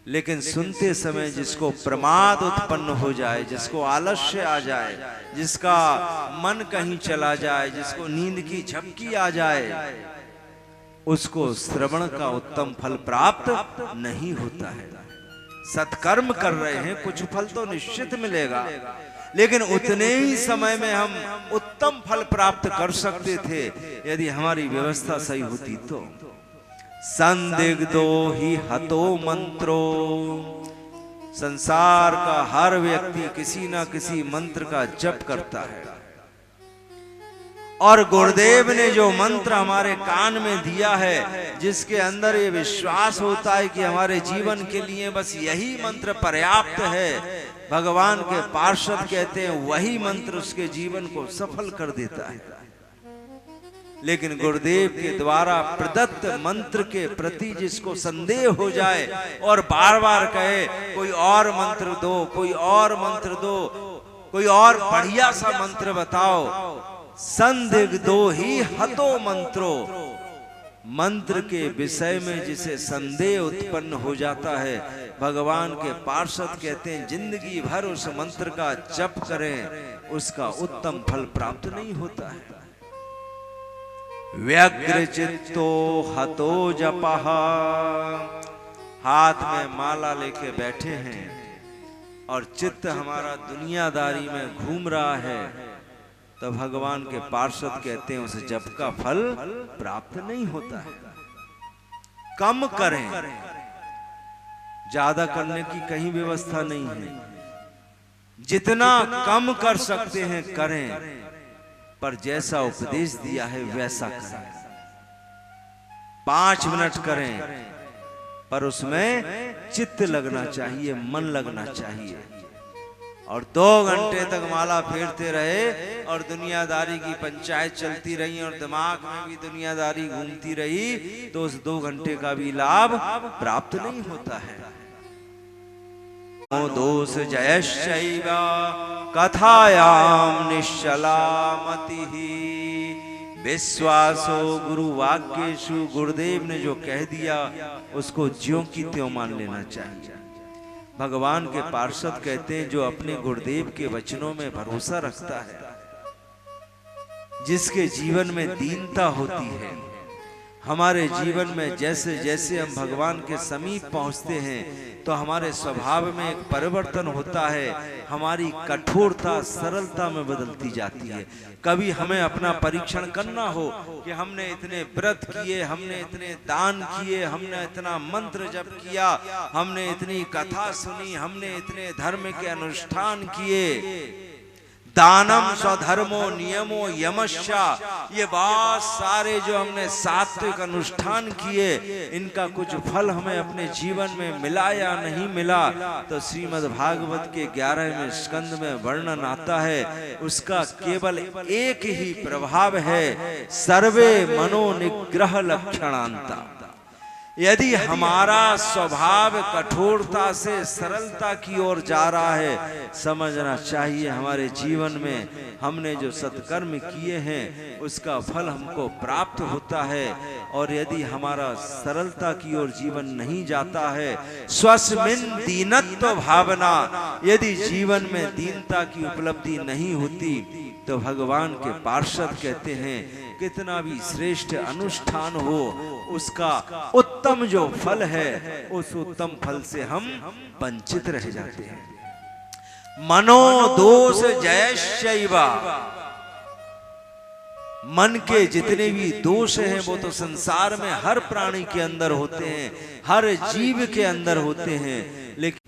लेकिन सुनते समय जिसको प्रमाद उत्पन्न हो जाए, जिसको आलस्य आ जाए, जिसका मन कहीं चला जाए, जिसको नींद की झपकी आ जाए, उसको श्रवण का उत्तम फल प्राप्त नहीं होता है। सत्कर्म कर रहे हैं, कुछ फल तो निश्चित मिलेगा, लेकिन उतने ही समय में हम उत्तम फल प्राप्त कर सकते थे यदि हमारी व्यवस्था सही होती तो। संदिग्धो ही हतो मंत्रो। संसार का हर व्यक्ति किसी ना किसी मंत्र का जप करता है, और गुरुदेव ने जो मंत्र हमारे कान में दिया है, जिसके अंदर ये विश्वास होता है कि हमारे जीवन के लिए बस यही मंत्र पर्याप्त है, भगवान के पार्षद कहते हैं वही मंत्र उसके जीवन को सफल कर देता है। लेकिन गुरुदेव के द्वारा प्रदत्त मंत्र के प्रति जिसको संदेह हो जाए और बार बार कहे कोई और मंत्र दो, कोई और मंत्र दो, कोई और बढ़िया सा मंत्र बताओ, संदिग्धो ही हतो मंत्रो। मंत्र के विषय में जिसे संदेह उत्पन्न हो जाता है, भगवान के पार्षद कहते हैं जिंदगी भर उस मंत्र का जप करें, उसका उत्तम फल प्राप्त नहीं होता है। व्यग्र चित्तो हतो जपः। हाथ में माला लेके बैठे हैं और चित्त हमारा दुनियादारी में घूम रहा है, तो भगवान के पार्षद कहते हैं उस जप का फल प्राप्त नहीं होता है। कम करें, ज्यादा करने की कहीं व्यवस्था नहीं है। जितना कम कर सकते हैं करें, पर जैसा उपदेश दिया है वैसा करें। 5 मिनट करें, पर उसमें चित्त लगना चाहिए, मन लगना चाहिए। और 2 घंटे तक माला फेरते रहे और दुनियादारी की पंचायत चलती रही और दिमाग में भी दुनियादारी घूमती रही, तो उस 2 घंटे का भी लाभ प्राप्त नहीं होता है। दोष जयश्चैव कथायाम निश्चला मतिः। विश्वासो गुरु वाक्येषु। गुरुदेव ने जो कह दिया उसको ज्यों की त्यों मान लेना चाहिए। भगवान के पार्षद कहते हैं जो अपने गुरुदेव के वचनों में भरोसा रखता है, जिसके जीवन में दीनता होती है, हमारे जीवन में जैसे जैसे हम भगवान के समीप पहुंचते हैं तो हमारे स्वभाव में एक परिवर्तन होता है, हमारी कठोरता सरलता में बदलती जाती है। कभी हमें अपना परीक्षण करना हो कि हमने इतने व्रत किए, हमने इतने दान किए, हमने इतना मंत्र जप किया, हमने इतनी कथा सुनी, हमने इतने धर्म के अनुष्ठान किए, दानम स्वधर्मो नियमो यमश्चा, ये बहुत सारे जो हमने सात्विक अनुष्ठान किए, इनका कुछ फल हमें अपने जीवन में मिला या नहीं मिला, तो श्रीमद् भागवत के 11वें स्कंद में वर्णन आता है, उसका केवल एक ही प्रभाव है, सर्वे मनोनिग्रह लक्षणांता। यदि हमारा स्वभाव कठोरता से सरलता की ओर जा रहा है, समझना चाहिए हमारे जीवन में हमने जो सत्कर्म किए हैं उसका फल हमको प्राप्त होता है। और यदि हमारा सरलता की ओर जीवन नहीं जाता है, स्वस्मिन् दीनत्व भावना, यदि जीवन में दीनता की उपलब्धि नहीं होती, तो भगवान के पार्षद कहते हैं कितना भी श्रेष्ठ अनुष्ठान हो, उसका उत्तम जो फल है उस उत्तम फल से हम वंचित रह जाते हैं। मनोदोष जयश्चैव। मन के जितने भी दोष हैं वो तो संसार में हर प्राणी के अंदर होते हैं, हर जीव के अंदर होते हैं, लेकिन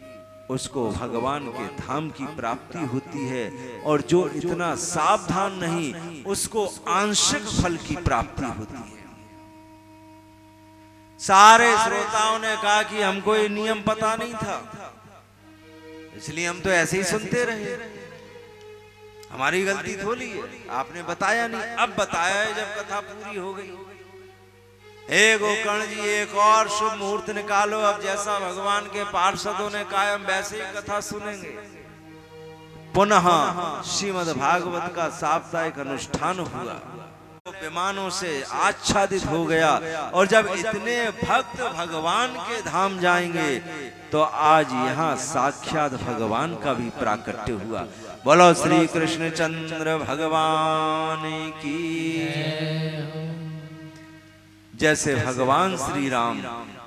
उसको भगवान के धाम की प्राप्ति होती है। और जो इतना सावधान नहीं, उसको आंशिक फल की प्राप्ति होती है। सारे श्रोताओं ने कहा कि हमको ये नियम पता नहीं था, इसलिए हम तो ऐसे ही सुनते रहे, हमारी गलती थोड़ी है, आपने बताया नहीं। अब बताया है जब कथा पूरी हो गई। हे गोकर्ण जी, एक और शुभ मुहूर्त निकालो, अब जैसा भगवान के पार्षदों ने कहा हम वैसे ही कथा सुनेंगे। पुनः श्रीमद् भागवत का साप्ताहिक अनुष्ठान हुआ, विमानों से आच्छादित हो गया। और जब इतने भक्त भगवान के धाम जाएंगे तो आज यहाँ साक्षात भगवान का भी प्राकट्य हुआ। बोलो श्री कृष्ण चंद्र भगवान की। जैसे भगवान श्री राम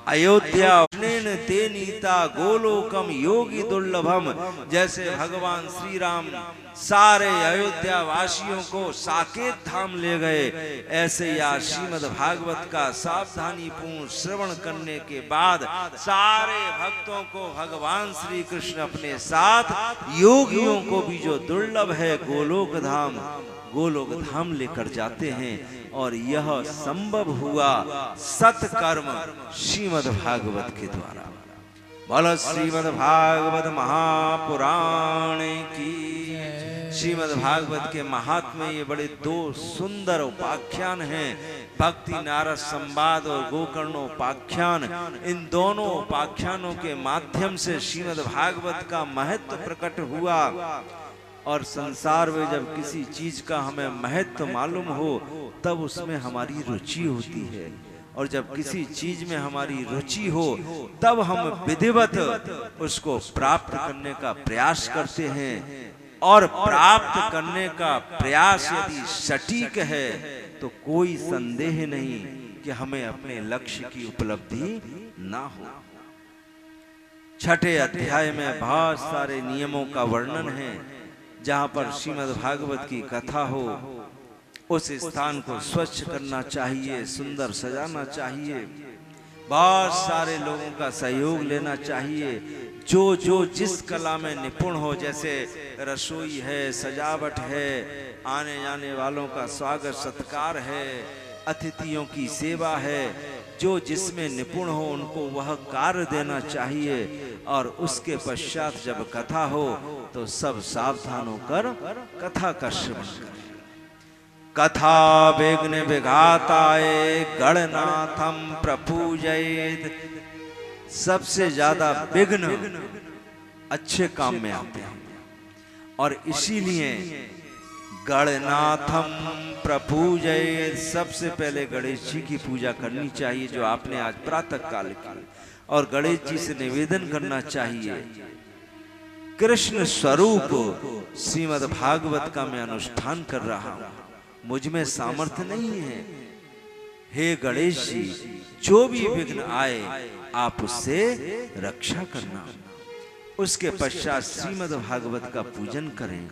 अयोध्या ते नीता गोलोकम योगी दुर्लभम, जैसे भगवान श्री राम सारे अयोध्या वासियों को साकेत धाम ले गए, ऐसे या श्रीमद् भागवत का सावधानी पूर्ण श्रवण करने के बाद सारे भक्तों को भगवान श्री कृष्ण अपने साथ योगियों को भी जो दुर्लभ है गोलोक धाम लेकर जाते हैं। और यह संभव हुआ सत्कर्म श्रीमद् भागवत के द्वारा। बोलो श्रीमद् भागवत महापुराण की। श्रीमद् भागवत के महात्म्य ये बड़े दो सुंदर उपाख्यान हैं, भक्ति नारद संवाद और गोकर्णोपाख्यान। इन दोनों उपाख्यानों के माध्यम से श्रीमद् भागवत का महत्व प्रकट हुआ। और संसार में जब किसी चीज का हमें महत्व मालूम हो तब उसमें हमारी रुचि होती है, और जब किसी चीज में हमारी रुचि हो तब हम विधिवत उसको प्राप्त करने का प्रयास करते हैं। और प्राप्त करने का प्रयास यदि सटीक है तो कोई संदेह नहीं कि हमें अपने लक्ष्य की उपलब्धि ना हो। छठे अध्याय में बहुत सारे नियमों का वर्णन है। जहां पर श्रीमद् भागवत की कथा हो उस स्थान को स्वच्छ करना चाहिए, सुंदर सजाना चाहिए, बहुत सारे लोगों का सहयोग लेना चाहिए। जो जिस कला में निपुण हो, जैसे रसोई है, सजावट है, आने जाने वालों का स्वागत सत्कार है, अतिथियों की सेवा है, जो जिसमें निपुण हो उनको वह कार्य देना चाहिए। और उसके पश्चात जब कथा हो तो सब सावधान होकर कथा का श्रवण करें। कथा विघ्न विघाताय गणनाथम प्रपूजयेत्। सबसे ज्यादा विघ्न अच्छे काम में आते हैं, और इसीलिए गणनाथम प्रपूजयेत्, सबसे पहले गणेश जी की पूजा करनी चाहिए, जो आपने आज प्रातः काल की। और गणेश जी से निवेदन करना चाहिए, कृष्ण स्वरूप श्रीमद् भागवत का मैं अनुष्ठान कर रहा हूं, मुझ में सामर्थ्य नहीं है, हे गणेश जी जो भी विघ्न आए आप उससे रक्षा करना। उसके पश्चात श्रीमद् भागवत का पूजन करें।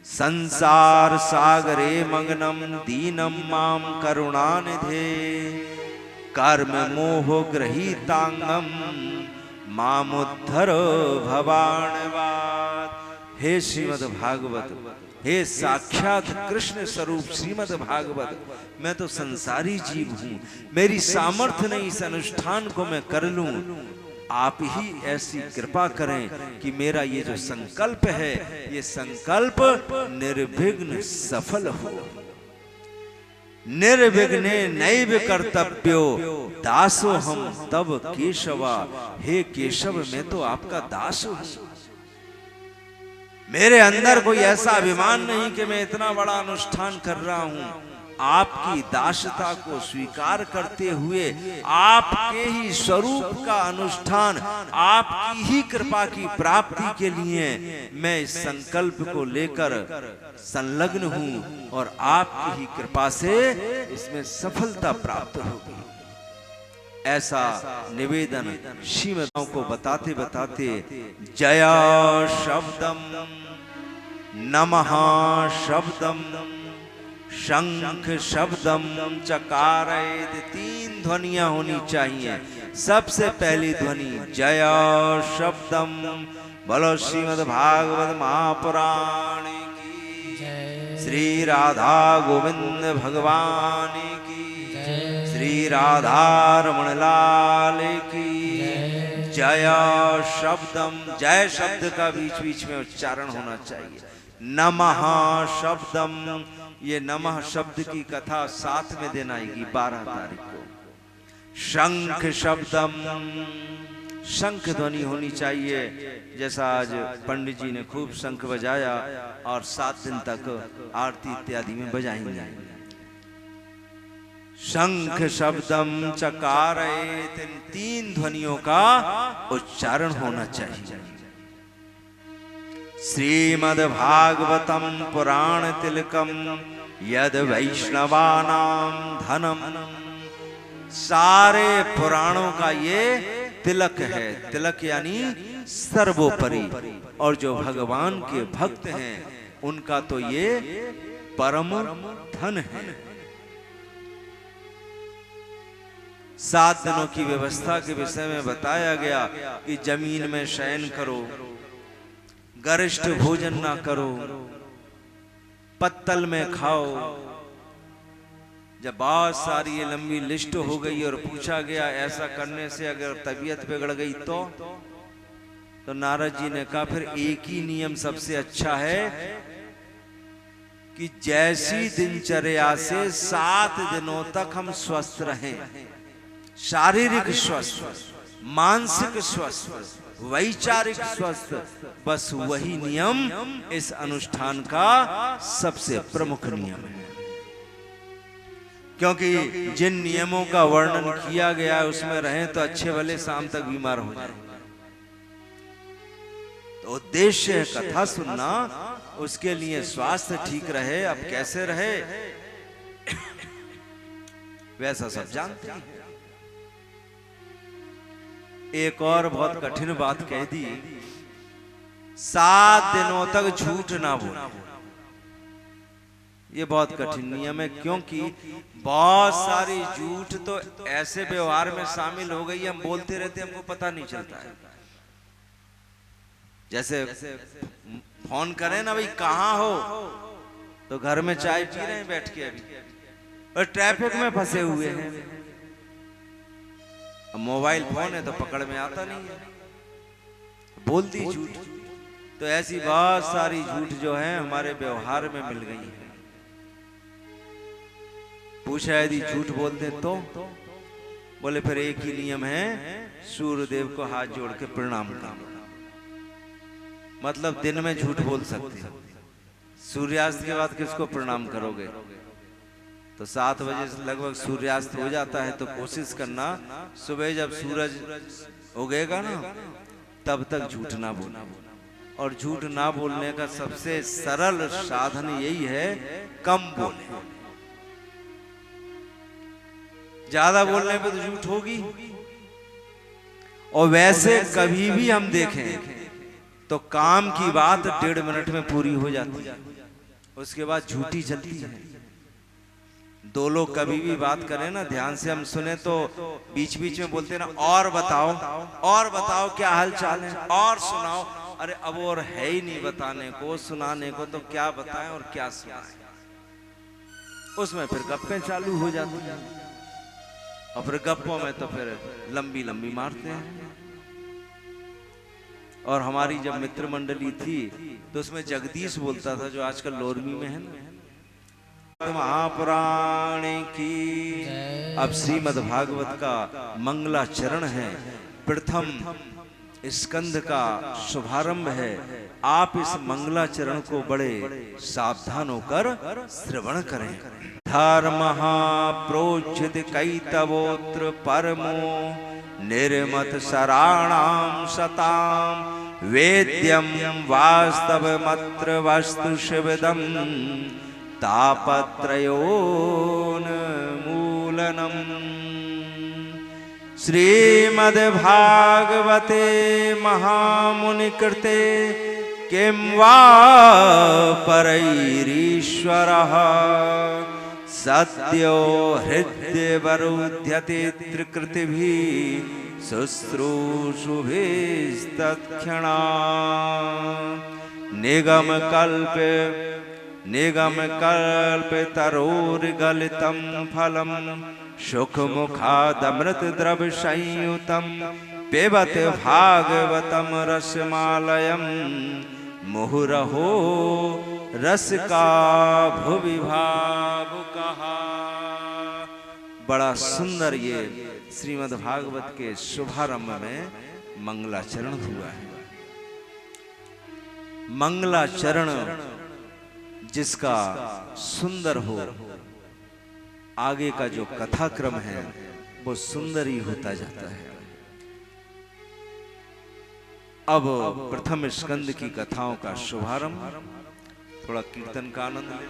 संसार सागरे मग्नम दीनम माम करुणानिधे, कर्म मोह गृहीतांगम मामुद्धर भवानवाद। हे श्रीमद् भागवत, हे साक्षात कृष्ण स्वरूप श्रीमद् भागवत, मैं तो संसारी जीव हूं, मेरी सामर्थ्य नहीं इस अनुष्ठान को मैं कर लूं, आप ही ऐसी कृपा करें कि मेरा ये जो संकल्प है ये संकल्प निर्विघ्न सफल हो। निर्विघ्ने नैव कर्तव्यो दासो हम तब केशवा। हे केशव मैं तो आपका दास हूं, मेरे अंदर कोई ऐसा अभिमान नहीं कि मैं इतना बड़ा अनुष्ठान कर रहा हूं। आपकी दासता को स्वीकार करते हुए आपके ही स्वरूप का अनुष्ठान, आपकी ही कृपा की प्राप्ति के लिए मैं इस संकल्प को लेकर संलग्न हूं, और आपकी ही कृपा से इसमें सफलता प्राप्त होगी। ऐसा निवेदन श्रीमद् को बताते बताते जया शब्दम, नमः शब्दम, शंख शब्दम चकारयेत्, तीन ध्वनियां होनी चाहिए। सबसे पहली ध्वनि जया शब्दम। बोलो श्रीमद् भागवत महापुराण की। श्री राधा गोविंद भगवान की। श्री राधा रमण लाल की। जया शब्दम, जय शब्द का बीच बीच में उच्चारण होना चाहिए। नमः शब्दम, ये नमः शब्द की कथा 7 में दिन आएगी 12 तारीख को। शंख शब्दम, शंख ध्वनि होनी चाहिए, जैसा आज पंडित जी ने खूब शंख बजाया और 7 दिन तक आरती इत्यादि में बजाएंगे। शंख शब्दम चकारयेत्, 3 ध्वनियों का उच्चारण होना चाहिए। श्रीमद् भागवतम पुराण तिलकम यद वैष्णवानां धनम सारे पुराणों का ये तिलक है। तिलक यानी सर्वोपरि। और जो भगवान के भक्त हैं उनका तो ये परम धन है। 7 दिनों की व्यवस्था के विषय में बताया गया कि जमीन में शयन करो, गरिष्ठ भोजन ना करो, पत्तल में खाओ। जब बहुत सारी ये लंबी लिस्ट हो गई और पूछा गया ऐसा करने से अगर तबीयत बिगड़ गई तो नारद जी ने कहा फिर एक ही नियम सबसे अच्छा है कि जैसी दिनचर्या से 7 दिनों तक हम स्वस्थ रहें, शारीरिक स्वस्थ, मानसिक स्वस्थ, वैचारिक स्वस्थ, बस वही नियम इस अनुष्ठान का सबसे प्रमुख नियम है। क्योंकि जिन नियमों का वर्णन किया गया है उसमें रहें तो अच्छे भले शाम तक बीमार हो जाए। तो उद्देश्य है कथा सुनना, उसके लिए स्वास्थ्य ठीक रहे। अब कैसे रहे वैसा सब जानते हैं। एक और बहुत कठिन बात कह दी, 7 दिनों तक झूठ ना बोलना। ये बहुत कठिन नियम है, क्योंकि बहुत सारी झूठ तो ऐसे व्यवहार में शामिल हो गई, हम बोलते रहते हमको पता नहीं चलता है। जैसे फोन करें ना, भाई कहाँ हो, तो घर में चाय पी रहे हैं बैठ के अभी, और ट्रैफिक में फंसे हुए हैं। अब मोबाइल फोन है तो पकड़ में आता नहीं है, बोल दी झूठ। तो ऐसी बहुत सारी झूठ जो है हमारे व्यवहार में मिल गई है। पूछा यदि झूठ बोल दे तो बोले फिर एक ही नियम है, सूर्यदेव को हाथ जोड़ के प्रणाम करना। मतलब दिन में झूठ बोल सकते हैं, सूर्यास्त के बाद किसको प्रणाम करोगे? तो 7 बजे से लगभग सूर्यास्त हो जाता है, तो कोशिश करना सुबह जब सूरज उगेगा ना तब तक झूठ ना बोलना। और झूठ ना बोलने का सबसे सरल साधन यही है, कम बोले। ज्यादा बोलने पे तो झूठ होगी। और वैसे कभी भी हम देखें तो काम की बात 1.5 मिनट में पूरी हो जाती है, उसके बाद झूठी चलती है। 2 लोग कभी भी बात करें ना, ध्यान से हम सुने तो बीच बीच में बोलते ना, और बताओ क्या हाल चाल है, और सुनाओ। अरे अब और है ही नहीं बताने को, सुनाने को, तो क्या बताएं और क्या सुनाएं। उसमें फिर गप्पें चालू हो जाती हैं, और फिर गप्पों में तो फिर लंबी लंबी मारते हैं। और हमारी जब मित्र मंडली थी तो उसमें जगदीश बोलता था, जो आजकल लोरमी में है ना। महापुराण की अब श्रीमद् भागवत का मंगलाचरण है, प्रथम स्कंद का शुभारंभ है। आप इस मंगलाचरण को बड़े सावधान होकर श्रवण करें। धर्म प्रोचित कैतवोत्र परमो निर्मत शराणाम सताम वेद्यम वास्तवमत्र वस्तु शिवदम तापत्रयोन्मूलनम्। श्रीमद्भागवते महामुनिकृते किं वा परैरीश्वरः सत्यो हृद्यवरुध्यते त्रिकृतिभिः शुश्रूषुभिस्तत्क्षणात्। निगमकल्पितरोर्गलितं फलं सुखमुखादमृतद्रवसंयुतं पिबत भागवतं रसमालयं मुहुरहो रसिका भुवि भावुकः। बड़ा सुंदर ये श्रीमद् भागवत के शुभारंभ में मंगलाचरण हुआ है। मंगलाचरण जिसका सुंदर हो, आगे का जो कथाक्रम है वो सुंदर ही होता जाता है। अब प्रथम स्कंद की कथाओं का शुभारंभ, थोड़ा कीर्तन का आनंद लें।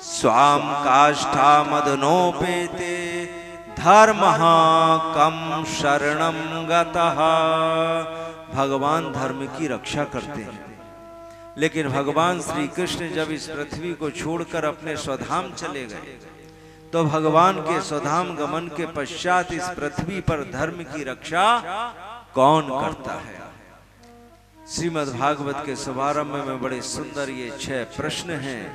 स्वाम काष्ठा मदनोपेते धर्मः कम शरणं गतः। भगवान धर्म की रक्षा करते हैं, लेकिन भगवान श्री कृष्ण जब इस पृथ्वी को छोड़कर अपने स्वधाम चले गए तो भगवान के स्वधाम गमन के पश्चात इस पृथ्वी पर धर्म की रक्षा कौन करता है। श्रीमद् भागवत के शुभारंभ में बड़े सुंदर ये 6 प्रश्न हैं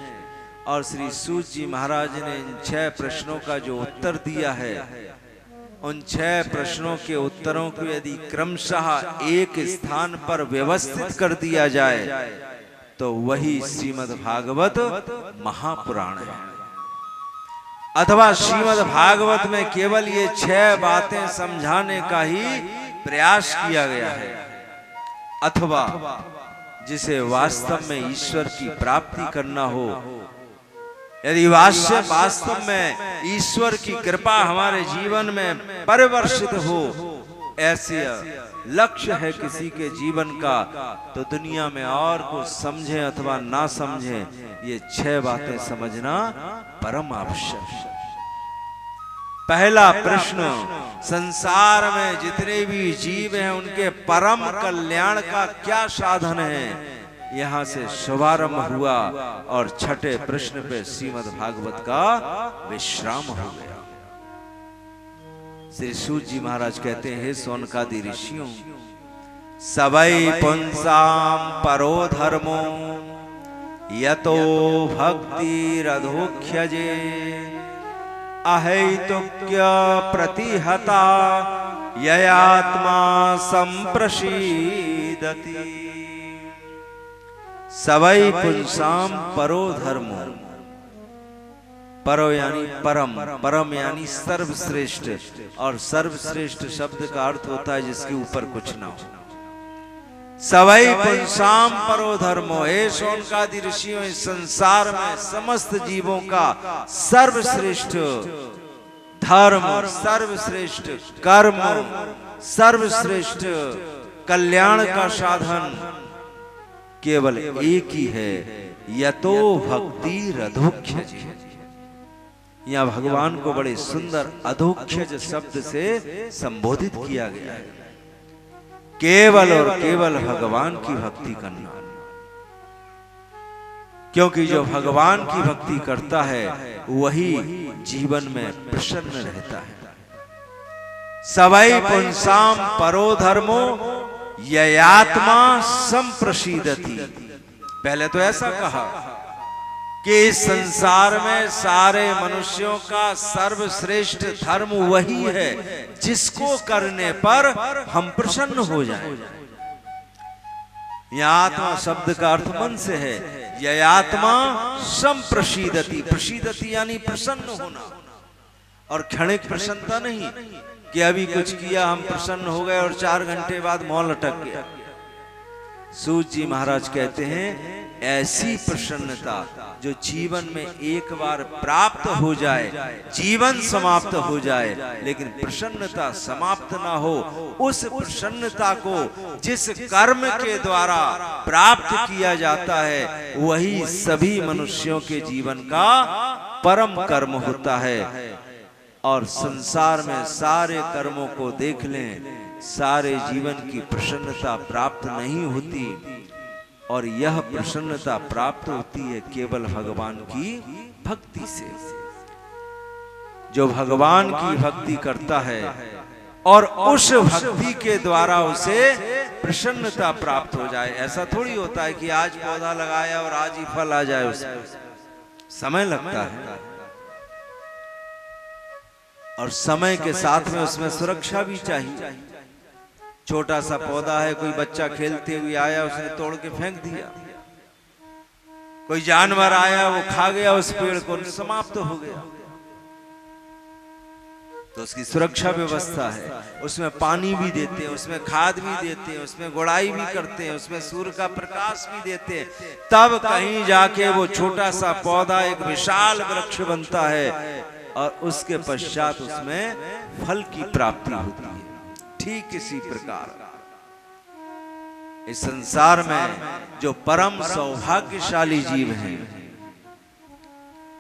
और श्री सूत जी महाराज ने इन 6 प्रश्नों का जो उत्तर दिया है, उन 6 प्रश्नों के उत्तरों को यदि क्रमशः एक स्थान पर व्यवस्थित कर दिया जाए तो वही श्रीमद् भागवत महापुराण है। अथवा श्रीमद् भागवत में केवल ये 6 बातें समझाने का ही प्रयास किया गया है, अथवा जिसे वास्तव में ईश्वर की प्राप्ति करना हो, यदि वास्तव में ईश्वर की कृपा हमारे जीवन में परिवर्षित हो, ऐसे लक्ष्य है किसी के जीवन का, तो दुनिया में और कुछ समझे अथवा ना समझे, ये 6 बातें समझना परम आवश्यक है। पहला प्रश्न, संसार में जितने भी जीव हैं उनके परम कल्याण का क्या साधन है, यहां से शुभारंभ हुआ और 6ठे प्रश्न पे श्रीमद् भागवत का विश्राम हो गया। श्री सूत जी महाराज कहते हैं, सोनकादि ऋषियों, सबई पुंसाम परो धर्मो यतो भक्ति रधोख्यजे अहैतुक्य प्रतिहता ययात्मा संप्रसीदति। सबई पुंसाम परो धर्मो, परो यानी परम, परम यानी सर्वश्रेष्ठ, और सर्वश्रेष्ठ शब्द का अर्थ होता है जिसके ऊपर कुछ ना हो। सबई पुंसाम परो धर्मो, हे शौनकादि ऋषियों, इस संसार में समस्त जीवों का सर्वश्रेष्ठ धर्म, सर्वश्रेष्ठ कर्म, सर्वश्रेष्ठ कल्याण का साधन केवल एक ही है, यतो भक्ति रधोख्यज। यहाँ भगवान को बड़े सुंदर अधोख्यज शब्द से संबोधित किया गया है। केवल और केवल भगवान की भक्ति करना, क्योंकि जो भगवान की भक्ति करता है वही जीवन में प्रसन्न रहता है। सबई पुंसाम परो धर्मो ययात्मा संप्रसीदति। पहले तो ऐसा कहा कि इस संसार में सारे मनुष्यों का सर्वश्रेष्ठ धर्म वही है जिसको करने पर हम प्रसन्न हो जाएं। यह आत्मा शब्द का अर्थ मन से है। यह आत्मा संप्रसीदति, प्रसीदति यानी प्रसन्न होना, और क्षणिक प्रसन्नता नहीं कि अभी कुछ किया हम प्रसन्न हो गए और 4 घंटे बाद मौन लटक गया। सूत जी महाराज कहते हैं, ऐसी प्रसन्नता जो जीवन में एक बार प्राप्त हो जाए, जीवन समाप्त हो जाए, लेकिन प्रसन्नता समाप्त ना हो, उस प्रसन्नता को जिस कर्म के द्वारा प्राप्त किया जाता है वही सभी मनुष्यों के जीवन का परम कर्म होता है। और संसार में सारे कर्मों को देख लें, सारे जीवन की प्रसन्नता प्राप्त नहीं होती, और यह प्रसन्नता प्राप्त होती है केवल भगवान की भक्ति से। जो भगवान की भक्ति करता है और उस भक्ति के द्वारा उसे प्रसन्नता प्राप्त हो जाए। ऐसा थोड़ी होता है कि आज पौधा लगाया और आज ही फल आ जाए, उसमें समय लगता है, और समय के साथ में उसमें सुरक्षा भी चाहिए। छोटा सा पौधा है, कोई बच्चा खेलते हुए आया, उसने तोड़ के फेंक दिया, कोई जानवर आया वो खा गया उस पेड़ को, समाप्त हो गया। तो उसकी सुरक्षा व्यवस्था है, उसमें पानी भी देते हैं, उसमें खाद भी देते हैं, उसमें गुड़ाई भी करते हैं, उसमें सूर्य का प्रकाश भी देते हैं, तब कहीं जाके वो छोटा सा पौधा एक विशाल वृक्ष बनता है, और उसके पश्चात उसमें फल की प्राप्ति होती है। ठीक इसी प्रकार इस संसार में जो परम सौभाग्यशाली जीव हैं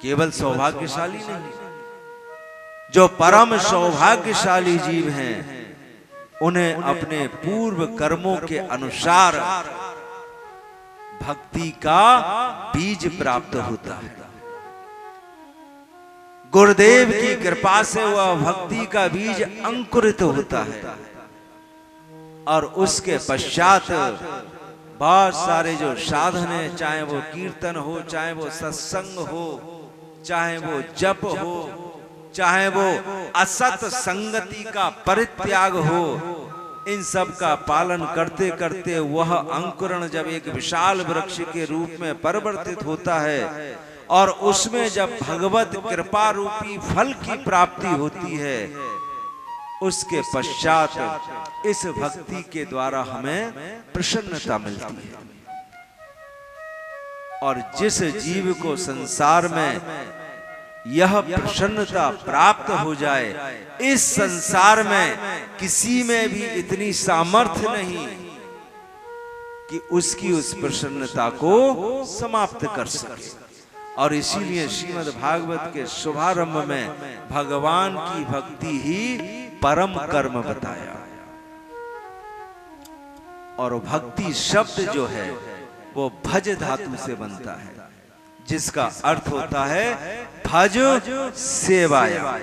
केवल सौभाग्यशाली नहीं, जो परम सौभाग्यशाली जीव हैं उन्हें अपने पूर्व कर्मों के अनुसार भक्ति का बीज प्राप्त होता है। गुरुदेव की कृपा से वह भक्ति का बीज अंकुरित होता है और उसके पश्चात बहुत सारे जो साधन है, चाहे वो कीर्तन हो, चाहे वो सत्संग हो, चाहे वो जप हो, चाहे वो असत संगति का परित्याग हो, इन सब का पालन करते करते वह अंकुरण जब एक विशाल वृक्ष के रूप में परिवर्तित होता है और उसमें जब भगवत कृपा रूपी फल की प्राप्ति होती है, उसके पश्चात इस भक्ति के द्वारा हमें प्रसन्नता मिलती है। और जिस जीव को संसार में यह प्रसन्नता प्राप्त हो जाए, इस संसार में किसी में भी इतनी सामर्थ्य नहीं कि उसकी उस प्रसन्नता को समाप्त कर सके। और इसीलिए श्रीमद् भागवत के शुभारंभ में भगवान की भक्ति ही परम कर्म बताया। और भक्ति शब्द जो है वो भज धातु से बनता है, जिसका अर्थ होता है भज सेवाया।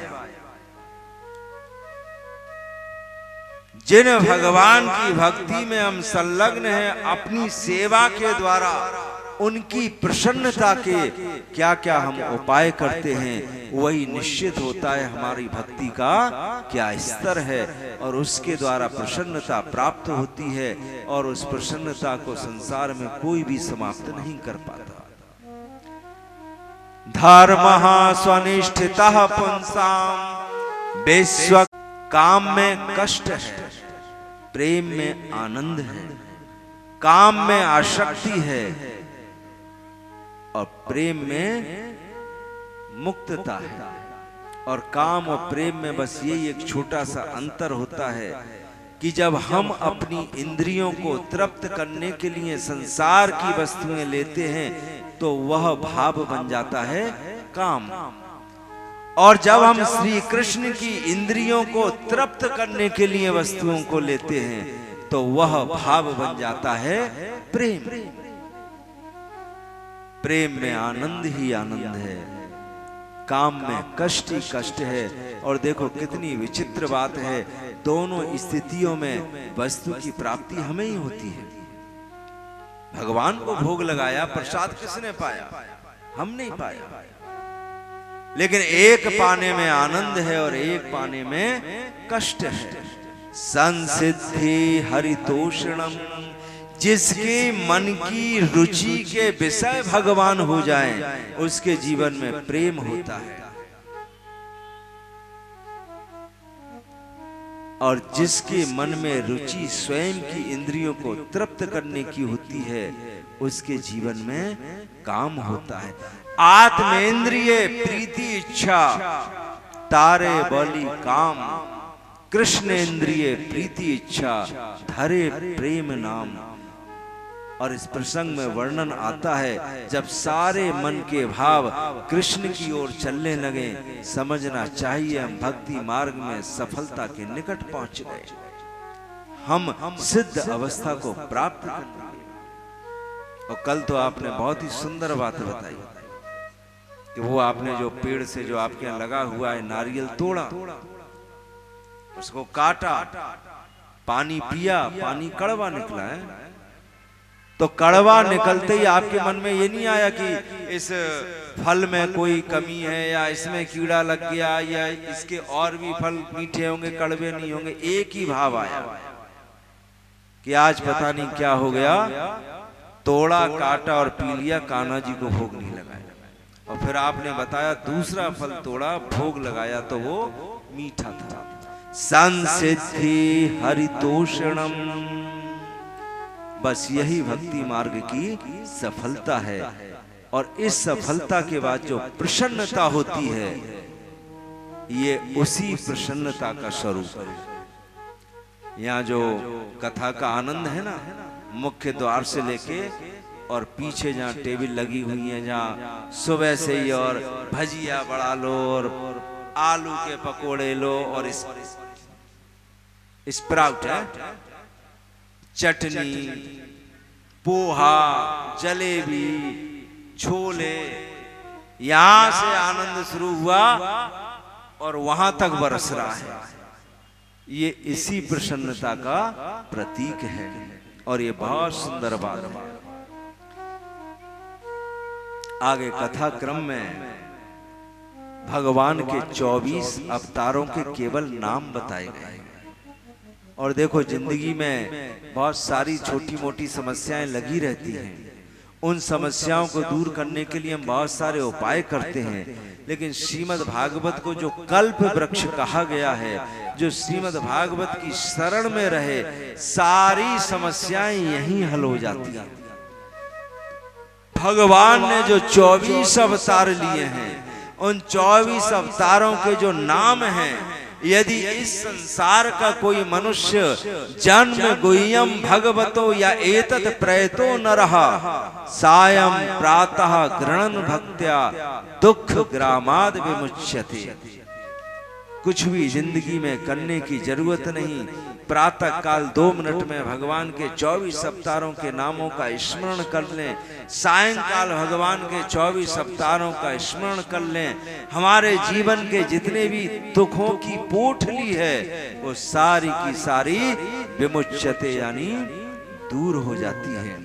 जिन भगवान की भक्ति में हम संलग्न हैं, अपनी सेवा के द्वारा उनकी प्रसन्नता के क्या क्या हम उपाय करते हैं, वही निश्चित होता है हमारी भक्ति का क्या स्तर है। और उसके द्वारा प्रसन्नता प्राप्त होती है और उस प्रसन्नता को संसार में कोई भी समाप्त नहीं कर पाता। धर्मः स्वनिष्ठितः पुंसाम विश्व। काम में कष्ट है, प्रेम में आनंद है। काम में आसक्ति है और प्रेम में मुक्तता है। और काम और प्रेम में बस यही एक छोटा सा अंतर होता है कि जब हम अपनी इंद्रियों को तृप्त करने के लिए संसार की वस्तुएं लेते हैं तो वह भाव बन जाता है काम। और जब हम श्री कृष्ण की इंद्रियों को तृप्त करने के लिए वस्तुओं को लेते हैं तो वह भाव बन जाता है प्रेम। प्रेम में आनंद ही आनंद है, काम में कष्ट ही कष्ट है। और देखो कितनी विचित्र बात है, दोनों स्थितियों में वस्तु की प्राप्ति हमें ही होती है। भगवान को भोग लगाया, प्रसाद किसने पाया? हम नहीं पाया। लेकिन एक पाने में आनंद है और एक पाने में कष्ट है। संसिद्धि हरितोषणम, जिसके मन की रुचि के विषय भगवान हो जाएं, उसके जीवन में प्रेम होता है। और जिसके मन में रुचि स्वयं की इंद्रियों को तृप्त करने की होती है, उसके जीवन में काम होता है। आत्मेंद्रिय प्रीति इच्छा तारे बलि काम, कृष्ण इंद्रिय प्रीति इच्छा धरे प्रेम नाम। और इस प्रसंग में वर्णन आता है, जब सारे मन के भाव कृष्ण की ओर चलने लगे, समझना चाहिए हम भक्ति मार्ग में सफलता के निकट पहुंच गए, हम सिद्ध अवस्था को प्राप्त कर लिए। और कल तो आपने बहुत ही सुंदर बात बताई कि वो आपने जो पेड़ से जो आपके यहाँ लगा हुआ है नारियल तोड़ा, उसको काटा, पानी पिया, पानी कड़वा निकला है। तो कड़वा निकलते ही आपके मन में ये नहीं आया कि इस फल में कोई कमी है या इसमें कीड़ा लग गया या इसके और भी फल मीठे होंगे, कड़वे नहीं होंगे। एक ही भाव आया कि आज पता नहीं क्या हो गया, तोड़ा, काटा और पी लिया, कान्हा जी को भोग नहीं लगाया। और फिर आपने बताया दूसरा फल तोड़ा, भोग लगाया तो वो मीठा था। संसिद्धि हरितोषणम, बस यही भक्ति मार्ग की सफलता है। और इस सफलता के बाद जो प्रसन्नता होती है, ये उसी प्रसन्नता का स्वरूप है। यहाँ जो कथा का आनंद है ना, मुख्य द्वार से लेके और पीछे जहाँ टेबल लगी हुई है, जहाँ सुबह से ही और भजिया बड़ा लो और आलू के पकोड़े लो और स्प्राउट है, चटनी, पोहा, जलेबी, छोले, यहां से आनंद शुरू हुआ और वहां तक बरस रहा है। ये इसी प्रसन्नता का प्रतीक है और ये बहुत सुंदर बात है। आगे कथा क्रम में भगवान के 24 अवतारों के केवल नाम बताए गए। और देखो, जिंदगी में बहुत सारी छोटी मोटी समस्याएं लगी रहती हैं। उन समस्याओं को दूर करने के लिए हम बहुत सारे उपाय करते हैं, लेकिन श्रीमद् भागवत को जो कल्प वृक्ष कहा गया है, जो श्रीमद् भागवत की शरण में रहे, सारी समस्याएं यहीं हल हो जाती हैं। भगवान ने जो 24 अवतार लिए हैं, उन 24 अवतारों के जो नाम हैं, यदि इस संसार का कोई मनुष्य जन्म गुह्यम भगवतो या एतत् प्रयतो न रहा, सायं प्रातः गृणन भक्त्या दुख ग्रामाद विमुच्यते। कुछ भी जिंदगी में करने की जरूरत नहीं, प्रातः काल 2 मिनट में भगवान के 24 अवतारों के नामों का स्मरण कर लें, सायंकाल भगवान के 24 अवतारों का स्मरण कर लें, हमारे जीवन के जितने भी दुखों की पोटली है वो सारी की सारी विमुच्यते यानी दूर हो जाती है।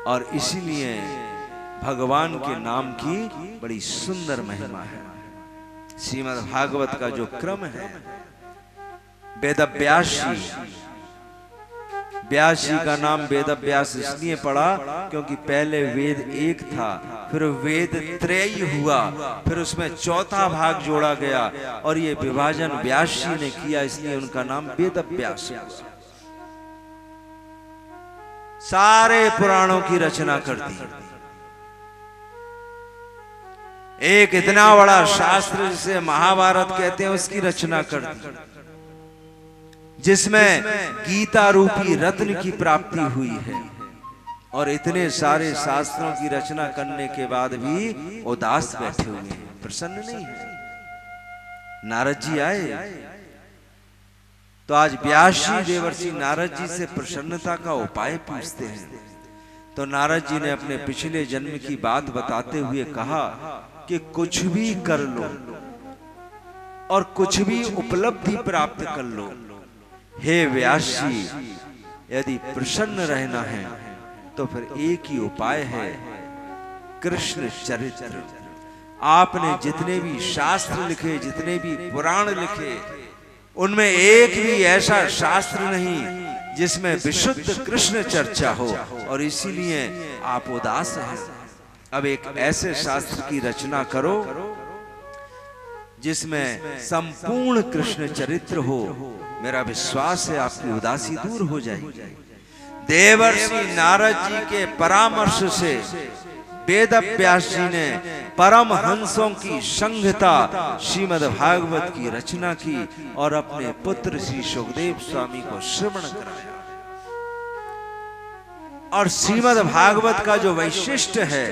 और इसीलिए भगवान के नाम की बड़ी सुंदर महिमा है। श्रीमद् भागवत का जो क्रम है, वेदव्यास जी, व्यास जी का नाम वेदव्यास इसलिए पड़ा क्योंकि पहले वेद एक था, फिर वेद त्रयी हुआ, फिर उसमें चौथा भाग जोड़ा गया और ये विभाजन व्यास जी ने किया, इसलिए उनका नाम वेदव्यास हुआ। सारे पुराणों की रचना कर दी। एक इतना बड़ा शास्त्र जिसे महाभारत कहते हैं, उसकी रचना कर दी, जिसमें गीता रूपी रत्न की प्राप्ति हुई है। और इतने सारे शास्त्रों की रचना करने के बाद भी उदास बैठे हुए हैं, प्रसन्न नहीं है। नारद जी आए तो आज व्यास जी देवर्षि नारद जी से प्रसन्नता का उपाय पूछते हैं। तो नारद जी ने अपने पिछले जन्म की बात बताते हुए कहा कि कुछ भी कर लो और कुछ भी उपलब्धि प्राप्त कर लो, हे व्यास जी, यदि प्रसन्न रहना है तो फिर एक ही उपाय है, कृष्ण चरित्र। आपने जितने भी शास्त्र लिखे, जितने भी पुराण लिखे, उनमें एक भी ऐसा शास्त्र नहीं जिसमें विशुद्ध कृष्ण चर्चा हो, और इसीलिए आप उदास हैं। अब एक ऐसे शास्त्र की रचना करो जिसमें संपूर्ण कृष्ण चरित्र हो, मेरा विश्वास है आपकी उदासी दूर हो जाएगी। देवर्षि नारद जी के परामर्श से वेदव्यास जी ने परम हंसों की संहिता श्रीमद् भागवत की रचना की और अपने पुत्र श्री सुखदेव स्वामी को श्रवण कराया। और श्रीमद् भागवत का जो वैशिष्ट है,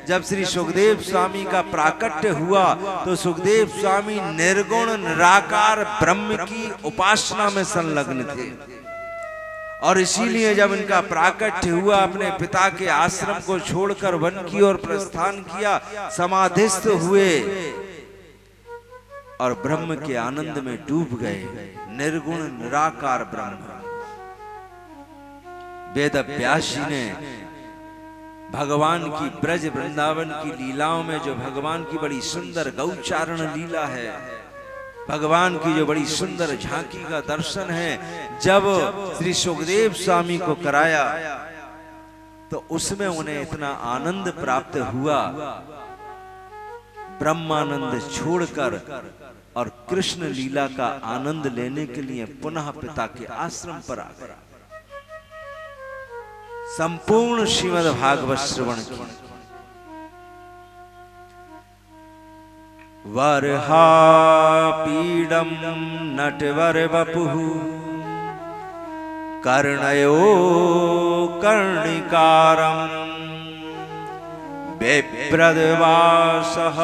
जब श्री सुखदेव स्वामी का प्राकट्य हुआ तो सुखदेव स्वामी निर्गुण निराकार ब्रह्म की उपासना में संलग्न थे। और इसीलिए जब इनका प्राकट्य हुआ, अपने पिता के आश्रम को छोड़कर वन की ओर प्रस्थान किया, समाधिस्थ हुए और ब्रह्म के आनंद में डूब गए। निर्गुण निराकार ब्रह्म। वेदव्यास जी ने भगवान की ब्रज वृंदावन की लीलाओं में जो भगवान की बड़ी सुंदर गौचारण लीला है, भगवान की जो बड़ी सुंदर झांकी का दर्शन है, जब श्री सुखदेव स्वामी को कराया तो उसमें उन्हें इतना आनंद प्राप्त हुआ, ब्रह्मानंद छोड़कर और कृष्ण लीला का आनंद लेने के लिए पुनः पिता के आश्रम पर आ गए। संपूर्ण श्रीमद् भागवत श्रवण की। वरहा पीडम नटवर वपुः कर्णयो कर्णिकारम् बेप्रदवासः।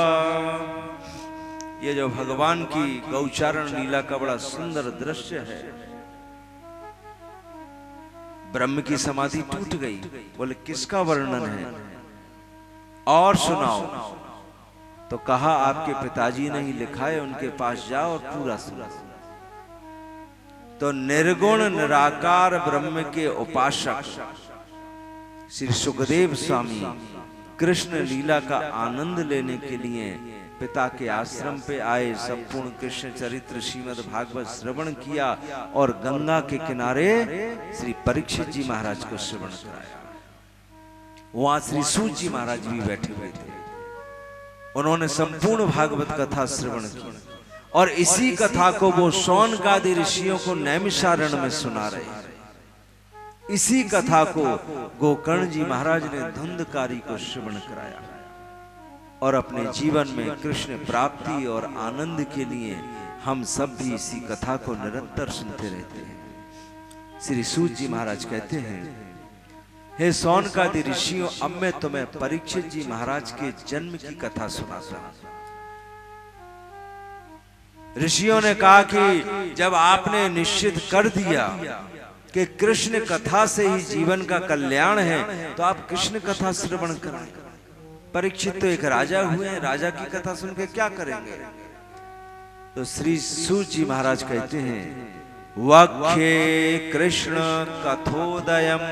ये जो भगवान की गौचारण लीला का बड़ा सुंदर दृश्य है। ब्रह्म की समाधि टूट गई, बोले किसका वर्णन है और सुनाओ। तो कहा आपके पिताजी ने ही लिखा है, उनके पास जाओ और पूरा सुनो। तो निर्गुण निराकार ब्रह्म के उपासक श्री सुखदेव स्वामी कृष्ण लीला का आनंद लेने के लिए पिता के आश्रम पे आए। संपूर्ण कृष्ण चरित्र श्रीमद् भागवत श्रवण किया और गंगा के किनारे श्री परीक्षित जी महाराज को श्रवण कराया। वहां श्री सूत जी महाराज भी बैठे हुए थे। उन्होंने संपूर्ण भागवत कथा श्रवण की और इसी कथा को वो शौनकादि ऋषियों को नैमिषारण्य में सुना रहे हैं। इसी कथा को गोकर्ण जी महाराज ने धुंधकारी को श्रवण कराया और अपने जीवन में कृष्ण प्राप्ति और आनंद के लिए हम सब भी इसी कथा को निरंतर सुनते रहते हैं। श्री सूत जी महाराज कहते हैं, हे शौनकादि ऋषियों, अब मैं तुम्हें परीक्षित जी महाराज के जन्म की कथा सुनाता हूं। ऋषियों ने कहा कि जब आपने निश्चित कर दिया कि कृष्ण कथा से ही जीवन का कल्याण है, तो आप कृष्ण कथा श्रवण करें। परीक्षित तो एक राजा हुए हैं, राजा की कथा सुन के क्या करेंगे। तो श्री सूत जी महाराज कहते हैं, वक्ष्ये कृष्ण कथोदयम।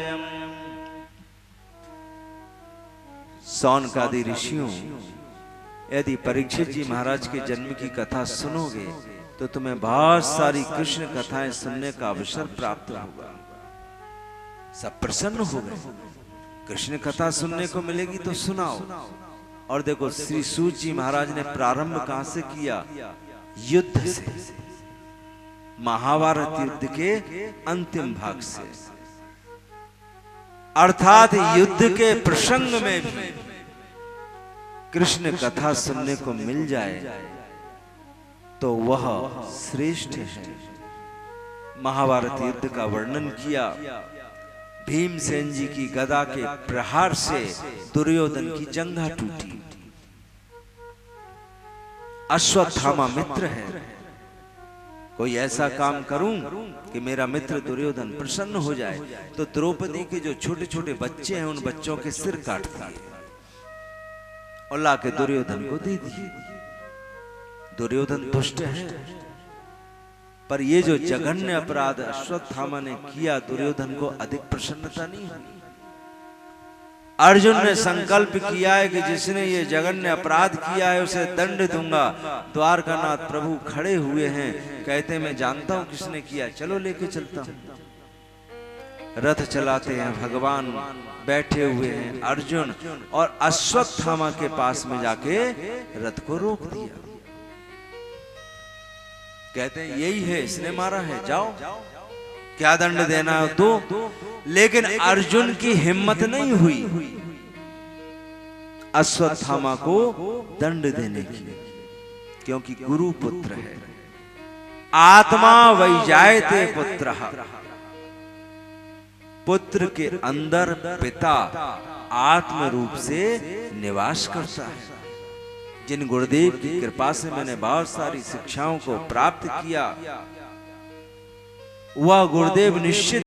शौनकादि ऋषियों, यदि परीक्षित जी महाराज के जन्म की कथा सुनोगे तो तुम्हें बहुत सारी कृष्ण कथाएं सुनने का अवसर प्राप्त होगा। सब प्रसन्न हो गए, कृष्ण कथा सुनने को मिलेगी तो सुनाओ। और देखो श्री सूत जी महाराज ने प्रारंभ कहां से किया? युद्ध से, महाभारत युद्ध के अंतिम भाग से। अर्थात युद्ध के प्रसंग में भी कृष्ण कथा सुनने को मिल जाए तो वह श्रेष्ठ है। महाभारत युद्ध का वर्णन किया। भीमसेन जी की गदा के प्रहार से दुर्योधन की जंघा टूटी। अश्वत्थामा मित्र है, कोई ऐसा काम करूं कि मेरा मित्र दुर्योधन प्रसन्न हो जाए, तो द्रौपदी के जो छोटे छोटे बच्चे हैं उन बच्चों के सिर काट दिए और लाके दुर्योधन को दे दिए। दुर्योधन दुष्ट है, पर ये जो जघन्य अपराध अश्वत्थामा ने किया, दुर्योधन को अधिक प्रसन्नता नहीं हुई। अर्जुन ने संकल्प किया है कि जिसने ये जघन्य अपराध किया है उसे दंड दूंगा। द्वारकानाथ प्रभु खड़े हुए हैं, कहते मैं जानता हूं किसने किया, चलो लेके चलता हूं। रथ चलाते हैं भगवान, बैठे हुए हैं अर्जुन, और अश्वत्थामा के पास में जाके रथ को रोक दिया। कहते हैं यही है, इसने मारा है, जाओ क्या दंड देना है दो। लेकिन अर्जुन की हिम्मत नहीं हुई अश्वत्थामा को दंड देने की, क्योंकि गुरु पुत्र है। आत्मा वैजायते पुत्रः, पुत्र के अंदर पिता आत्म रूप से निवास करता है। जिन गुरुदेव की कृपा से मैंने बहुत सारी शिक्षाओं को प्राप्त किया, वह गुरुदेव निश्चित